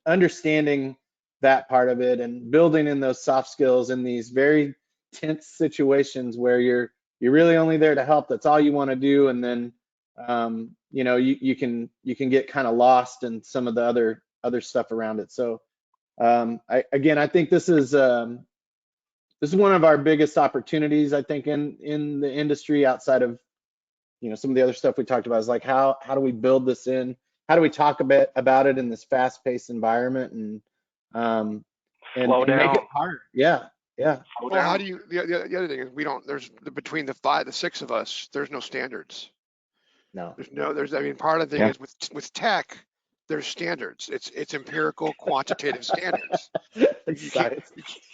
understanding that part of it and building in those soft skills in these very tense situations where you're really only there to help, that's all you want to do, and then you can get kind of lost in some of the other stuff around it. So I think this is one of our biggest opportunities, I think, in the industry, outside of some of the other stuff we talked about, is like how do we build this in? How do we talk about it in this fast-paced environment, and make it hard? Yeah.
Well, how do you? The other thing is, there's between the six of us, there's no standards.
No.
Part of the thing is with tech, there's standards. It's empirical, quantitative standards. It's like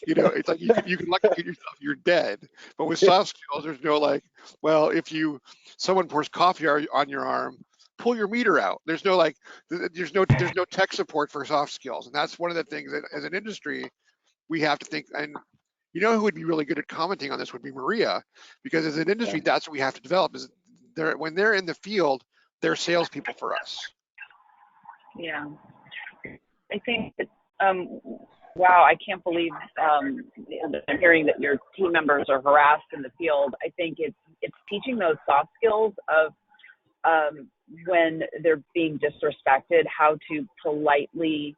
you can electrocute yourself, you're dead. But with soft skills, there's no like, well, if someone pours coffee on your arm, pull your meter out. There's no tech support for soft skills, and that's one of the things that as an industry we have to think. And who would be really good at commenting on this would be Maria, because as an industry, that's what we have to develop. Is when they're in the field, they're salespeople for us.
Yeah, I think that, wow, I can't believe I'm hearing that your team members are harassed in the field. I think it's teaching those soft skills of when they're being disrespected, how to politely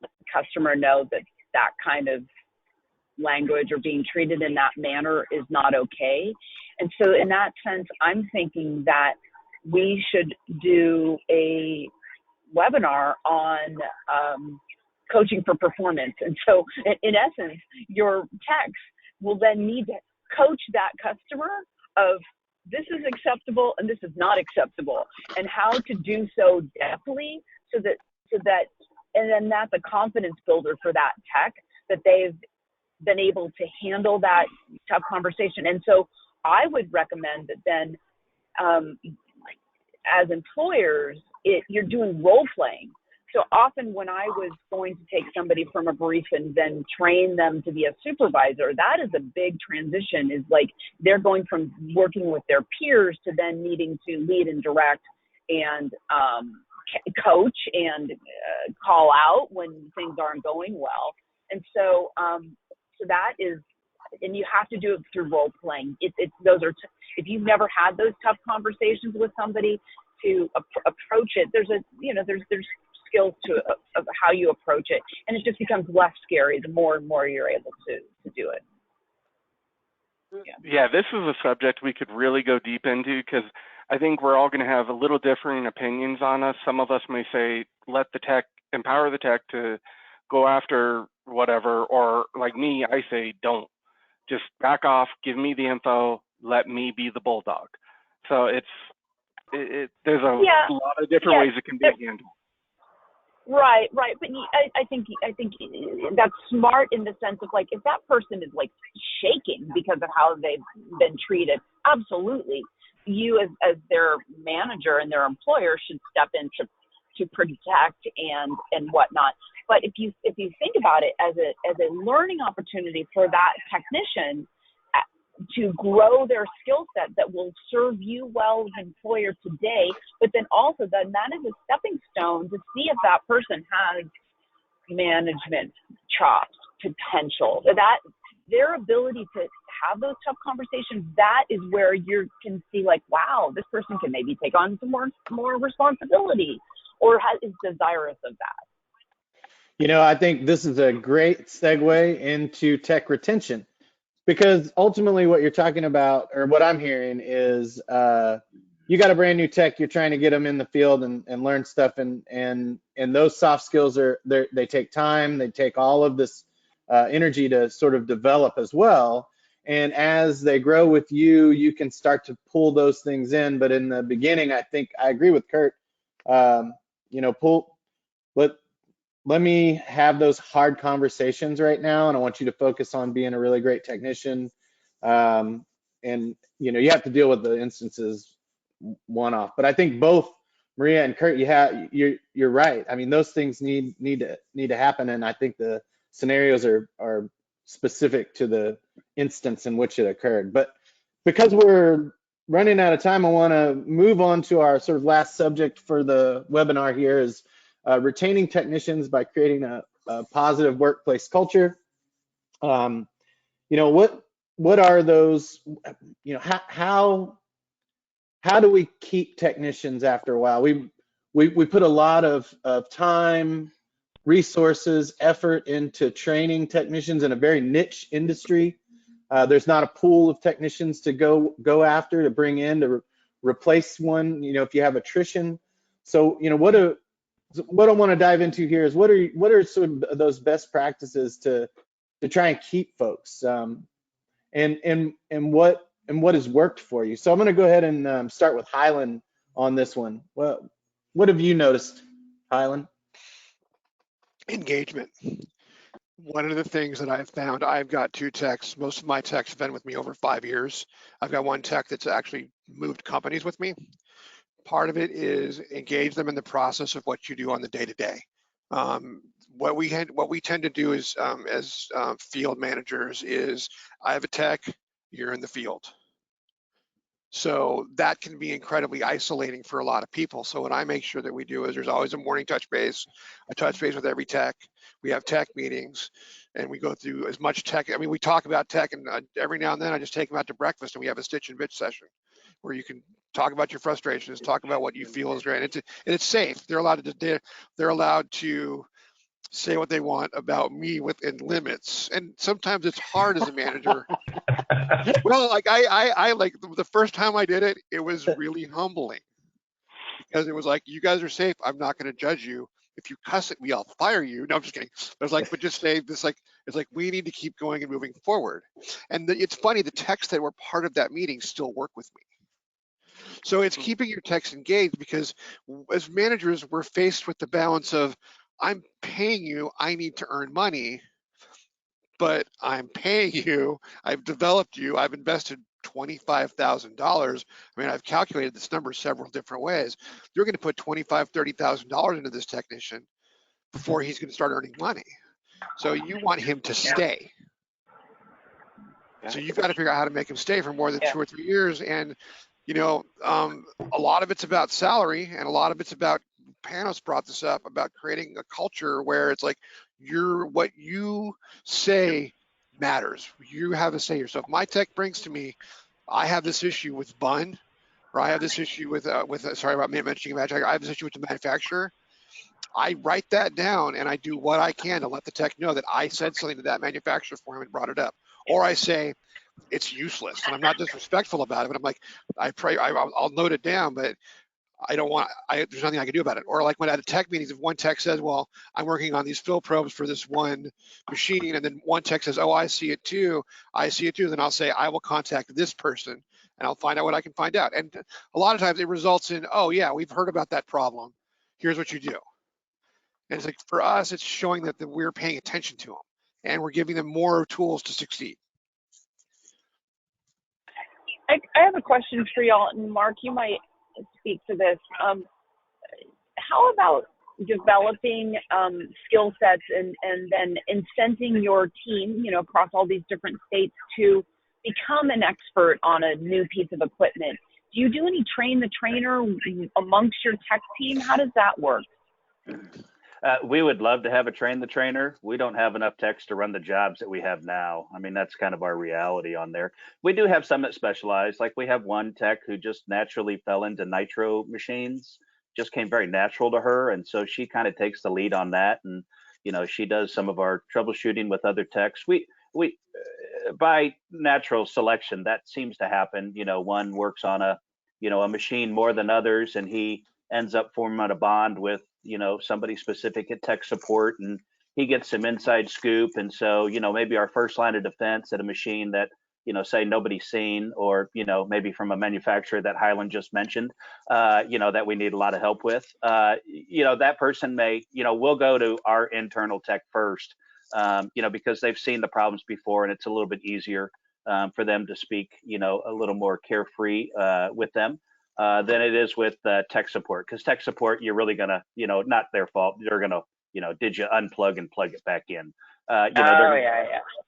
let the customer know that kind of language or being treated in that manner is not okay. And so in that sense, I'm thinking that we should do a webinar on coaching for performance. And so in essence, your techs will then need to coach that customer of this is acceptable and this is not acceptable, and how to do so deftly so that and then that's a confidence builder for that tech, that they've been able to handle that tough conversation. And so I would recommend that then as employers, you're doing role playing. So often when I was going to take somebody from a brief and then train them to be a supervisor, that is a big transition. Is like they're going from working with their peers to then needing to lead and direct and coach and call out when things aren't going well. And so so that is, and you have to do it through role playing. If you've never had those tough conversations with somebody, to approach it, there's skills to of how you approach it, and it just becomes less scary the more and more you're able to do it.
Yeah, this is a subject we could really go deep into, because I think we're all going to have a little differing opinions on us. Some of us may say, empower the tech to go after whatever, or like me, I say, don't. Just back off, give me the info, let me be the bulldog. So there's a lot of different ways it can be handled.
Right. But I think that's smart in the sense of, like, if that person is like shaking because of how they've been treated, absolutely, you as their manager and their employer should step in to protect and whatnot. But if you think about it as a learning opportunity for that technician to grow their skill set that will serve you well as an employer today, but then also that is a stepping stone to see if that person has management chops, potential, that their ability to have those tough conversations, that is where you can see, like, wow, this person can maybe take on some more responsibility or is desirous of that.
I think this is a great segue into tech retention, because ultimately what you're talking about, or what I'm hearing, is you got a brand new tech, you're trying to get them in the field and learn stuff, and those soft skills they take time, they take all of this energy to sort of develop as well. And as they grow with you, you can start to pull those things in. But in the beginning, I think I agree with Kurt. Let me have those hard conversations right now, and I want you to focus on being a really great technician. And you have to deal with the instances one-off. But I think both Maria and Kurt, you're right. I mean, those things need to happen, and I think the scenarios are specific to the instance in which it occurred. But because we're running out of time, I want to move on to our sort of last subject for the webinar here, is retaining technicians by creating a positive workplace culture. What are those? How do we keep technicians after a while? We put a lot of time, resources, effort into training technicians in a very niche industry. There's not a pool of technicians to go after, to bring in, to replace one, if you have attrition. So, what I want to dive into here is what are sort of those best practices to try and keep folks, and what has worked for you. So I'm going to go ahead and start with Hyland on this one. Well, what have you noticed, Hyland?
Engagement. One of the things that I've found, I've got two techs. Most of my techs have been with me over 5 years. I've got one tech that's actually moved companies with me. Part of it is engage them in the process of what you do on the day-to-day. What we tend to do is, as field managers, is I have a tech, you're in the field. So that can be incredibly isolating for a lot of people. So what I make sure that we do is there's always a morning touch base. I touch base with every tech. We have tech meetings, and we go through as much tech. I mean, we talk about tech, and every now and then I just take them out to breakfast, and we have a stitch and bitch session where you can talk about your frustrations, talk about what you feel is great. And it's safe. They're allowed to say what they want about me within limits. And sometimes it's hard as a manager. Well, like I like the first time I did it, it was really humbling, because it was like, you guys are safe. I'm not going to judge you. If you cuss at me, I'll fire you. No, I'm just kidding. I was like, but just say this, like, it's like, we need to keep going and moving forward. And it's funny, the techs that were part of that meeting still work with me. So it's keeping your techs engaged, because as managers, we're faced with the balance of, I'm paying you, I need to earn money, but I'm paying you, I've developed you, I've invested $25,000. I mean, I've calculated this number several different ways. You're going to put $25,000, $30,000 into this technician before he's going to start earning money. So you want him to stay. So you've got to figure out how to make him stay for more than 2 or 3 years. And, a lot of it's about salary, and a lot of it's about, Panos brought this up, about creating a culture where it's like, what you say matters. You have a say yourself. My tech brings to me, I have this issue with Bun. or I have this issue with sorry about me mentioning magic, I have this issue with the manufacturer. I write that down and I do what I can to let the tech know that I said something to that manufacturer for him and brought it up. Or I say it's useless, and I'm not disrespectful about it, but I'm like, I'll note it down, but I don't want, there's nothing I can do about it. Or like when at a tech meetings, if one tech says, well, I'm working on these fill probes for this one machine, and then one tech says, oh, I see it too, then I'll say, I will contact this person and I'll find out what I can find out. And a lot of times it results in, oh yeah, we've heard about that problem. Here's what you do. And it's like, for us, it's showing that we're paying attention to them and we're giving them more tools to succeed.
I have a question for y'all, and Mark, you might speak to this. How about developing skill sets and then incenting your team, you know, across all these different states to become an expert on a new piece of equipment? Do you do any train the trainer amongst your tech team? How does that work?
We would love to have a train the trainer. We don't have enough techs to run the jobs that we have now. I mean, that's kind of our reality on there. We do have some that specialize. Like we have one tech who just naturally fell into nitro machines, just came very natural to her. And so she kind of takes the lead on that. And, you know, she does some of our troubleshooting with other techs. We by natural selection, that seems to happen. You know, one works on a machine more than others, and he ends up forming a bond with, you know, somebody specific at tech support, and he gets some inside scoop. And so, you know, maybe our first line of defense at a machine that, you know, say nobody's seen, or, you know, maybe from a manufacturer that Highland just mentioned, you know, that we need a lot of help with, you know, that person may, you know, we'll go to our internal tech first, you know, because they've seen the problems before and it's a little bit easier for them to speak, you know, a little more carefree with them. Than it is with tech support, because tech support, you're really gonna, you know, not their fault. They're gonna, you know, did you unplug and plug it back in? You know,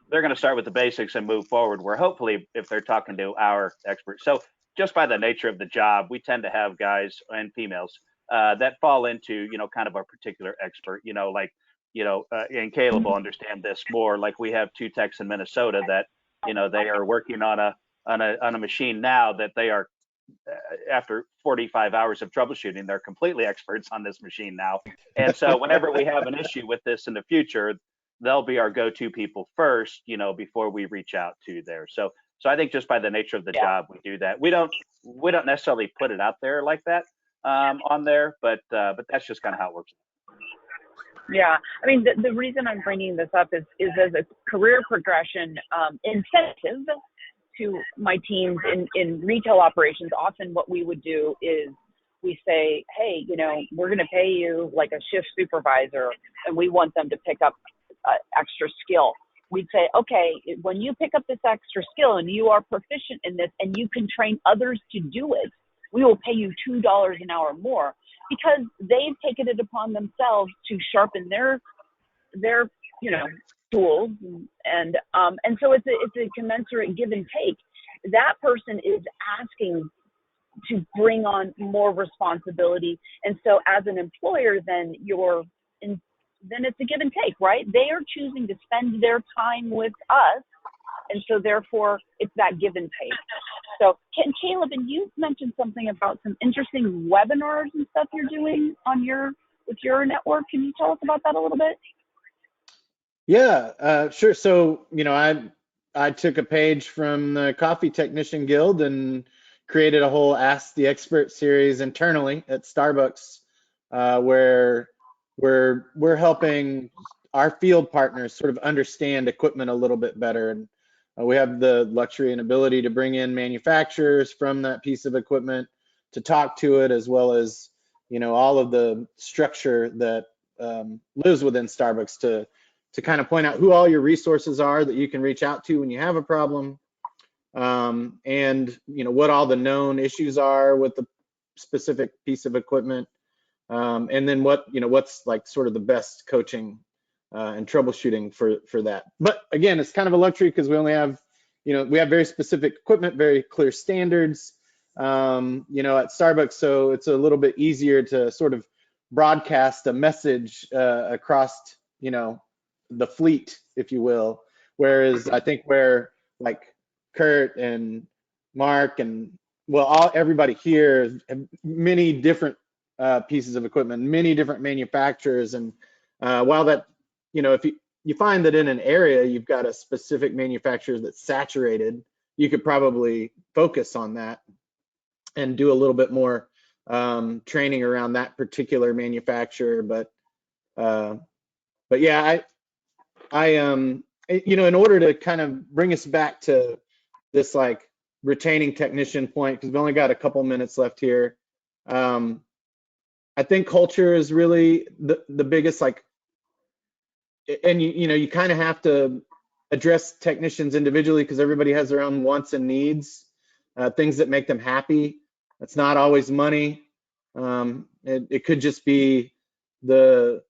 they're gonna start with the basics and move forward. Where hopefully, if they're talking to our experts, so just by the nature of the job, we tend to have guys and females that fall into, you know, kind of a particular expert. You know, like, you know, and Caleb will understand this more. Like we have two techs in Minnesota that, you know, they are working on a machine now that they are. After 45 hours of troubleshooting, they're completely experts on this machine now. And so whenever we have an issue with this in the future, they'll be our go-to people first, you know, before we reach out to there. So I think just by the nature of the job, we do that. We don't necessarily put it out there like that on there, but that's just kind of how it works.
Yeah, I mean, the reason I'm bringing this up is as a career progression incentive to my teams in retail operations. Often what we would do is we say, hey, you know, we're going to pay you like a shift supervisor, and we want them to pick up extra skill. We'd say, okay, when you pick up this extra skill and you are proficient in this and you can train others to do it, we will pay you $2 an hour more, because they've taken it upon themselves to sharpen their you know, tools, and so it's a commensurate give and take. That person is asking to bring on more responsibility, and so as an employer, then it's a give and take, right? They are choosing to spend their time with us, and so therefore it's that give and take. So Caleb, and you mentioned something about some interesting webinars and stuff you're doing on with your network. Can you tell us about that a little bit?
Yeah, sure. So, you know, I took a page from the Coffee Technician Guild and created a whole Ask the Expert series internally at Starbucks, where we're helping our field partners sort of understand equipment a little bit better. And we have the luxury and ability to bring in manufacturers from that piece of equipment to talk to it, as well as, you know, all of the structure that lives within Starbucks to kind of point out who all your resources are that you can reach out to when you have a problem, and, you know, what all the known issues are with the specific piece of equipment, and then what's like sort of the best coaching and troubleshooting for that. But again, it's kind of a luxury because we only have, you know, we have very specific equipment, very clear standards, you know, at Starbucks, so it's a little bit easier to sort of broadcast a message across, you know, the fleet, if you will. Whereas I think where like Kurt and Mark and everybody here have many different pieces of equipment, many different manufacturers, and while that, if you find that in an area you've got a specific manufacturer that's saturated, you could probably focus on that and do a little bit more training around that particular manufacturer. But yeah, in order to kind of bring us back to this like retaining technician point, because we only got a couple minutes left here. I think culture is really the biggest, like, and you kind of have to address technicians individually because everybody has their own wants and needs, things that make them happy. It's not always money. It could just be the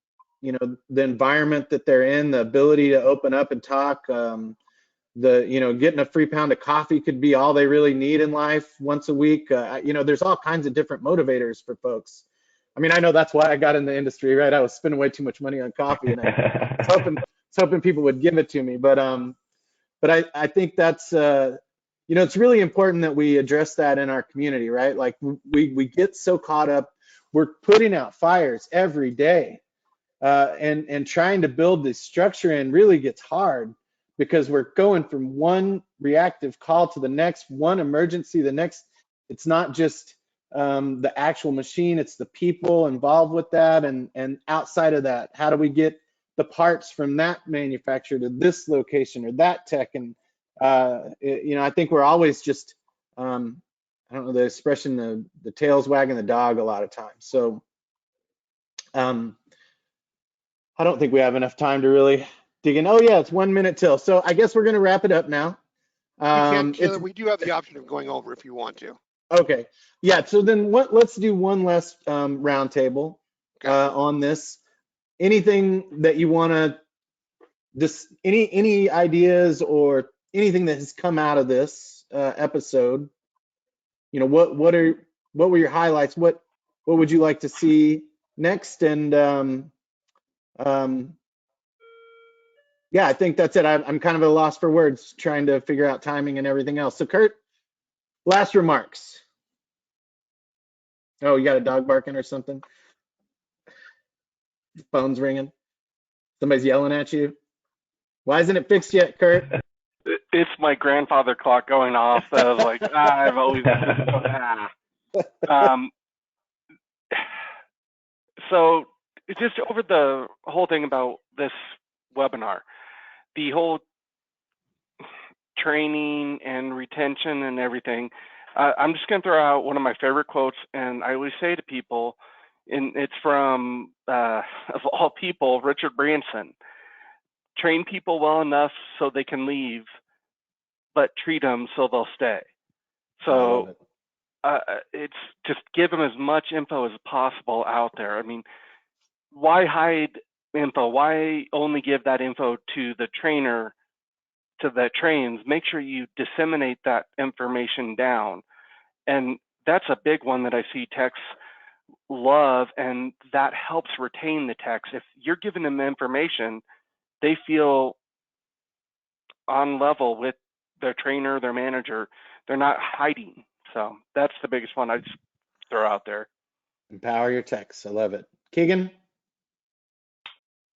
environment that they're in, the ability to open up and talk. Getting a free pound of coffee could be all they really need in life once a week. There's all kinds of different motivators for folks. I mean, I know that's why I got in the industry, right? I was spending way too much money on coffee, and I was hoping people would give it to me. But I think that's it's really important that we address that in our community, right? Like we get so caught up, we're putting out fires every day, and trying to build this structure in really gets hard because we're going from one reactive call to the next, one emergency, the next. It's not just the actual machine, it's the people involved with that, and outside of that, how do we get the parts from that manufacturer to this location or that tech? And I think we're always just I don't know the expression, the tail's wagging the dog a lot of times. So I don't think we have enough time to really dig in. Oh yeah, it's 1 minute till. So I guess we're going to wrap it up now.
We do have the option of going over if you want to.
Okay. Yeah. So then let's do one last roundtable on this. Anything that you want to, any ideas or anything that has come out of this episode? What were your highlights? What would you like to see next? And yeah, I think that's it. I'm kind of at a loss for words trying to figure out timing and everything else. So Kurt, last remarks. Oh, you got a dog barking or something? Phone's ringing. Somebody's yelling at you. Why isn't it fixed yet, Kurt?
It's my grandfather clock going off. That I was like, I've always. So just over the whole thing about this webinar, the whole training and retention and everything. I'm just going to throw out one of my favorite quotes, and I always say to people, and it's from, of all people, Richard Branson. Train people well enough so they can leave, but treat them so they'll stay. So it's just give them as much info as possible out there. I mean, why hide info? Why only give that info to the trainer that trains? Make sure you disseminate that information down. And that's a big one that I see techs love, and that helps retain the techs. If you're giving them information, they feel on level with their trainer, their manager. They're not hiding. So that's the biggest one I just throw out there.
Empower your techs. I love it. Keegan?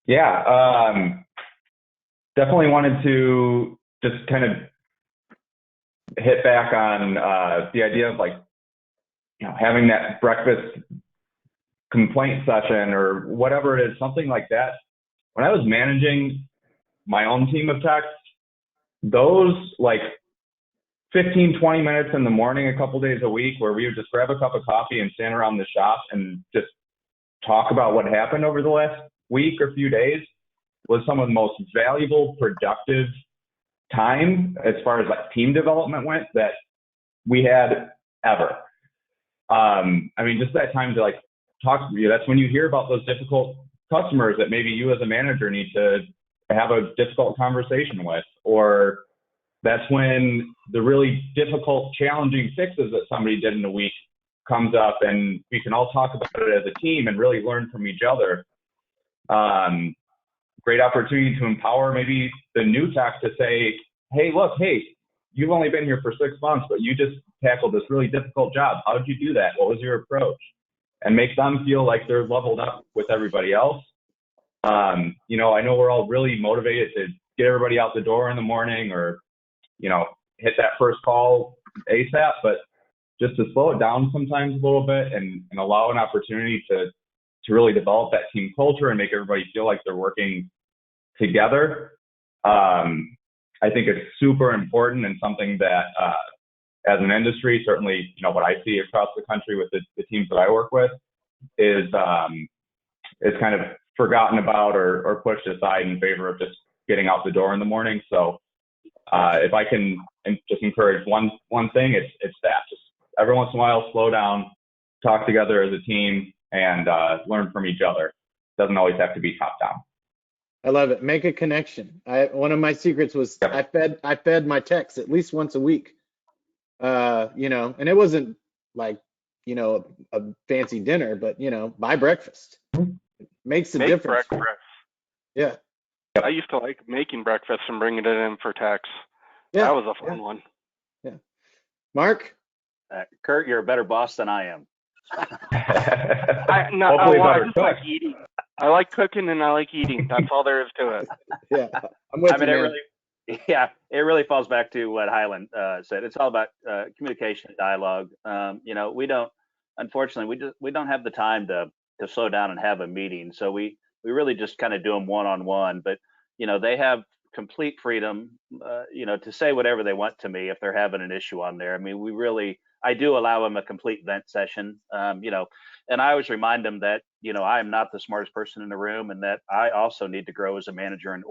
Yeah, definitely wanted to just kind of hit back on the idea of having that breakfast complaint session or whatever it is, something like that. When I was managing my own team of techs, those 15, 20 minutes in the morning, a couple days a week, where we would just grab a cup of coffee and stand around the shop and just talk about what happened over the last week or few days, was some of the most valuable, productive time as far as team development went that we had ever. I mean, just that time to talk to you. That's when you hear about those difficult customers that maybe you as a manager need to have a difficult conversation with, or that's when the really difficult, challenging fixes that somebody did in a week comes up, and we can all talk about it as a team and really learn from each other. Great opportunity to empower maybe the new tech to say, hey, look, you've only been here for 6 months, but you just tackled this really difficult job. How did you do that? What was your approach? And make them feel like they're leveled up with everybody else. You know, I know we're all really motivated to get everybody out the door in the morning, or, you know, hit that first call ASAP, but just to slow it down sometimes a little bit and allow an opportunity to really develop that team culture and make everybody feel like they're working together. I think it's super important, and something that as an industry, certainly, you know, what I see across the country with the teams that I work with is kind of forgotten about or pushed aside in favor of just getting out the door in the morning. So if I can just encourage one thing, it's that. Just every once in a while, slow down, talk together as a team, and learn from each other. Doesn't always have to be top down.
I love it. Make a connection. One of my secrets was I fed my techs at least once a week. You know, and it wasn't like, you know, a fancy dinner, but, you know, buy breakfast. It makes a difference.
Breakfast.
Yeah.
I used to like making breakfast and bringing it in for techs.
Yeah.
That was a fun one.
Yeah. Mark?
Kurt, you're a better boss than I am.
I just like eating. I like cooking and I like eating. That's all there is to it.
Yeah, I'm with you, man.
It really falls back to what Highland said. It's all about communication, dialogue. You know, unfortunately, we don't have the time to slow down and have a meeting. So we really just kind of do them one-on-one. But, you know, they have complete freedom, you know, to say whatever they want to me if they're having an issue on there. I mean, I do allow them a complete vent session, you know, and I always remind them that, you know, I am not the smartest person in the room, and that I also need to grow as a manager and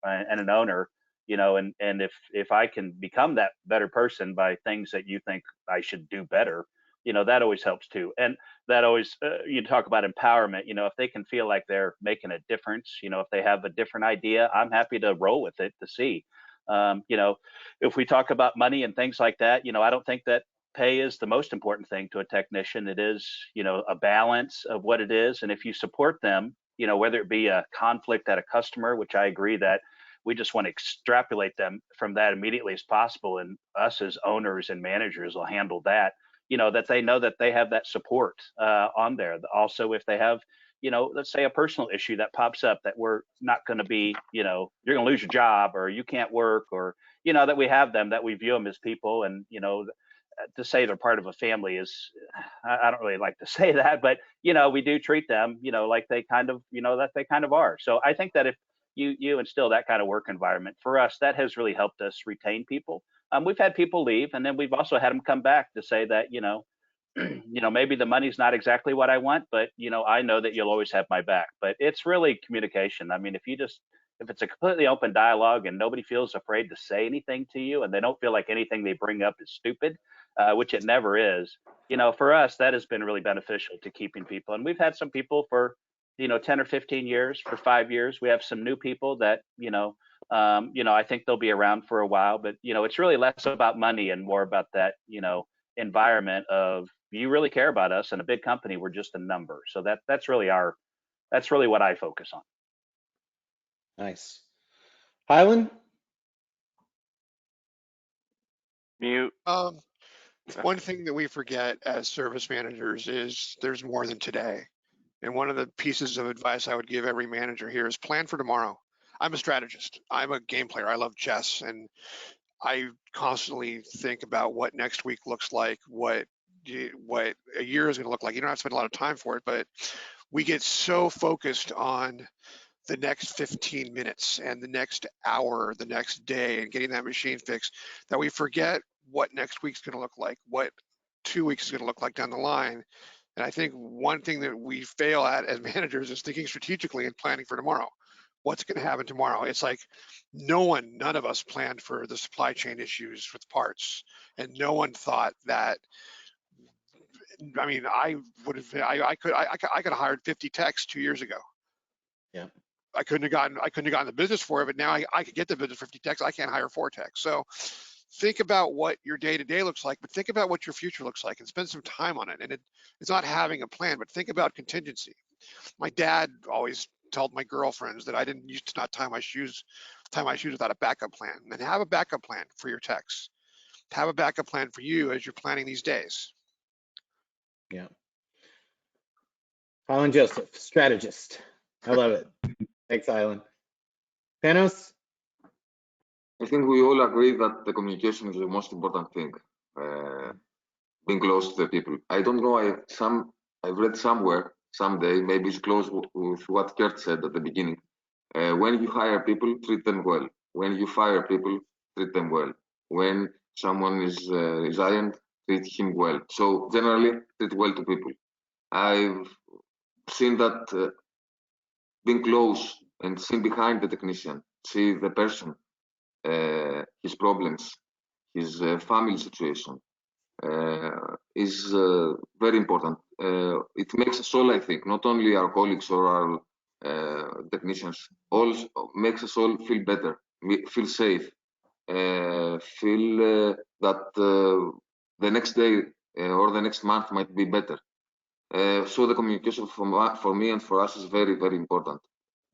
and an owner, you know, and if I can become that better person by things that you think I should do better, you know, that always helps too. And that always, you talk about empowerment, you know, if they can feel like they're making a difference, you know, if they have a different idea, I'm happy to roll with it to see. You know, if we talk about money and things like that, you know, I don't think that pay is the most important thing to a technician. It is, you know, a balance of what it is. And if you support them, you know, whether it be a conflict at a customer, which I agree that we just want to extrapolate them from that immediately as possible, and us as owners and managers will handle that, you know, that they know that they have that support on there. Also, if they have, you know, let's say a personal issue that pops up, that we're not going to be, you know, you're going to lose your job or you can't work, or, you know, that we have them, that we view them as people. And, you know, to say they're part of a family is, I don't really like to say that, but, you know, we do treat them, you know, like they kind of, you know, that they kind of are. So I think that if you instill that kind of work environment, for us, that has really helped us retain people. We've had people leave, and then we've also had them come back to say that, you know, you know, maybe the money's not exactly what I want, but, you know, I know that you'll always have my back. But it's really communication. I mean, if it's a completely open dialogue and nobody feels afraid to say anything to you, and they don't feel like anything they bring up is stupid, which it never is, you know, for us, that has been really beneficial to keeping people. And we've had some people for, you know, 10 or 15 years, for 5 years. We have some new people that, you know, I think they'll be around for a while, but, you know, it's really less about money and more about that, you know, environment of, you really care about us, and a big company, we're just a number. So that's really what I focus on.
Nice. Highland?
Mute.
One thing that we forget as service managers is there's more than today. And one of the pieces of advice I would give every manager here is plan for tomorrow. I'm a strategist. I'm a game player. I love chess, and I constantly think about what next week looks like, what a year is going to look like. You don't have to spend a lot of time for it, but we get so focused on the next 15 minutes and the next hour, the next day, and getting that machine fixed, that we forget what next week's going to look like, what 2 weeks is going to look like down the line. And I think one thing that we fail at as managers is thinking strategically and planning for tomorrow. What's going to happen tomorrow? It's like none of us planned for the supply chain issues with parts, and no one thought that. I mean, I could have hired 50 techs 2 years ago.
Yeah.
I couldn't have gotten the business for it, but now I could get the business for 50 techs. I can't hire 4 techs. So think about what your day-to-day looks like, but think about what your future looks like and spend some time on it. And it's not having a plan, but think about contingency. My dad always told my girlfriends that I didn't used to not tie my shoes without a backup plan, and have a backup plan for your techs. to have a backup plan for you as you're planning these days.
Yeah. Highland Joseph, strategist. I love it. Thanks, Highland. Panos?
I think we all agree that the communication is the most important thing. Being close to the people. I don't know. I've read somewhere someday. Maybe it's close with what Kurt said at the beginning. When you hire people, treat them well. When you fire people, treat them well. When someone is resigned, treat him well. So generally, treat well to people. I've seen that being close and seen behind the technician, see the person, his problems, his family situation, is very important. It makes us all, I think, not only our colleagues or our technicians, all makes us all feel better, feel safe, feel that the next day or the next month might be better. So the communication for me and for us is very, very important.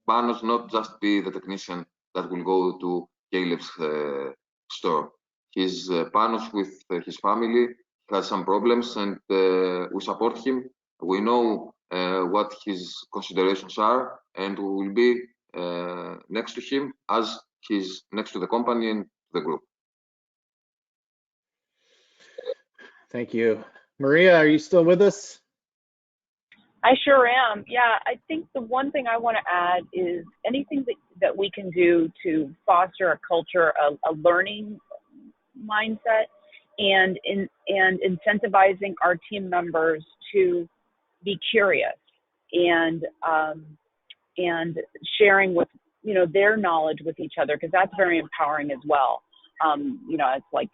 Panos not just be the technician that will go to Caleb's store. He's Panos with his family, has some problems, and we support him. We know what his considerations are, and we will be next to him as he's next to the company and the group.
Thank you. Maria, are you still with us?
I sure am. Yeah, I think the one thing I want to add is anything that we can do to foster a culture of a learning mindset and incentivizing our team members to be curious and sharing with their knowledge with each other, because that's very empowering as well. It's like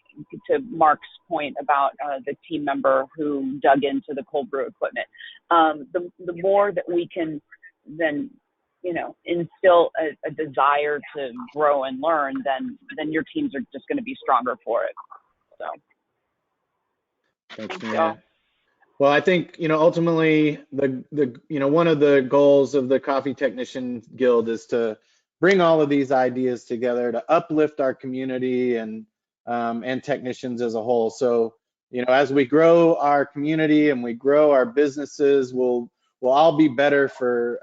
to Mark's point about the team member who dug into the cold brew equipment. The more that we can then, instill a desire to grow and learn, then your teams are just going to be stronger for it. So.
Thanks, Maria. Well, I think, ultimately the one of the goals of the Coffee Technician Guild is to bring all of these ideas together to uplift our community and technicians as a whole. So, as we grow our community and we grow our businesses, we'll all be better for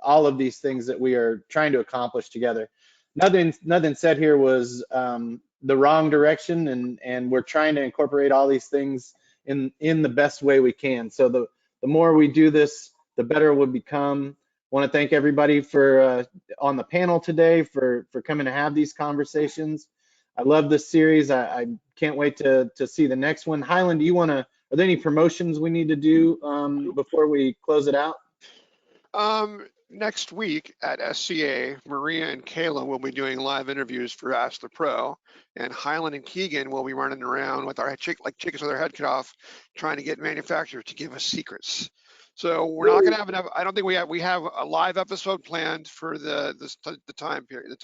all of these things that we are trying to accomplish together. Nothing said here was the wrong direction, and we're trying to incorporate all these things in the best way we can. So the more we do this, the better we'll become. Want to thank everybody for on the panel today for coming to have these conversations. I love this series. I can't wait to see the next one. Highland, are there any promotions we need to do before we close it out?
Next week at SCA, Maria and Kayla will be doing live interviews for Ask the Pro, and Highland and Keegan will be running around with our chickens with their head cut off, trying to get manufacturers to give us secrets. So we're not going to have enough. I don't think we have a live episode planned for the time period,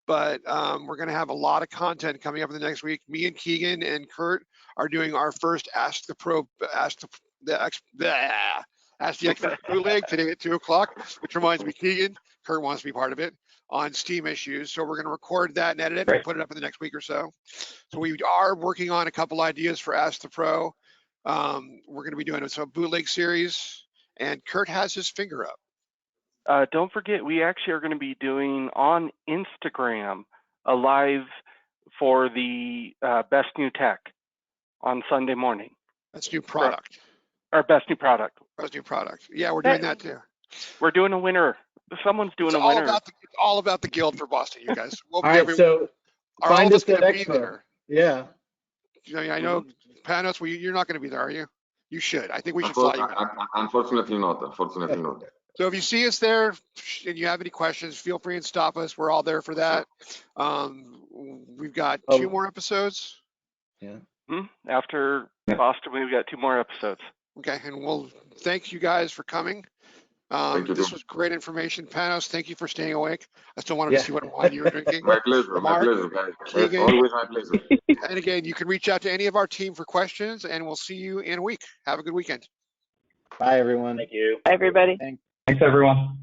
but we're going to have a lot of content coming up in the next week. Me and Keegan and Kurt are doing our first Ask the Expert bootleg today at 2 o'clock, which reminds me, Keegan, Kurt wants to be part of it on Steam issues. So we're going to record that and edit it and put it up in the next week or so. So we are working on a couple ideas for Ask the Pro. We're going to be doing a bootleg series, and Kurt has his finger up.
Don't forget, we actually are going to be doing on Instagram a live for the best new tech on Sunday morning.
That's new product.
Our best new product.
Best new product. Yeah, we're doing that too.
We're doing a winner. Someone's doing a winner.
It's all about the guild for Boston, you guys.
All right, so find us at Expo. Yeah.
I know, Panos, you're not going to be there, are you? You should. I think we should fly you out.
Unfortunately not.
So if you see us there and you have any questions, feel free and stop us. We're all there for that. We've got 2 more episodes.
Yeah.
After Boston, we've got 2 more episodes.
Okay, and we'll thank you guys for coming. This was great information. Panos, thank you for staying awake. I still wanted to see what wine you were drinking.
My pleasure, guys. Keegan, always my pleasure.
And again, you can reach out to any of our team for questions, and we'll see you in a week. Have a good weekend.
Bye, everyone.
Thank you.
Bye, everybody.
Thanks, everyone.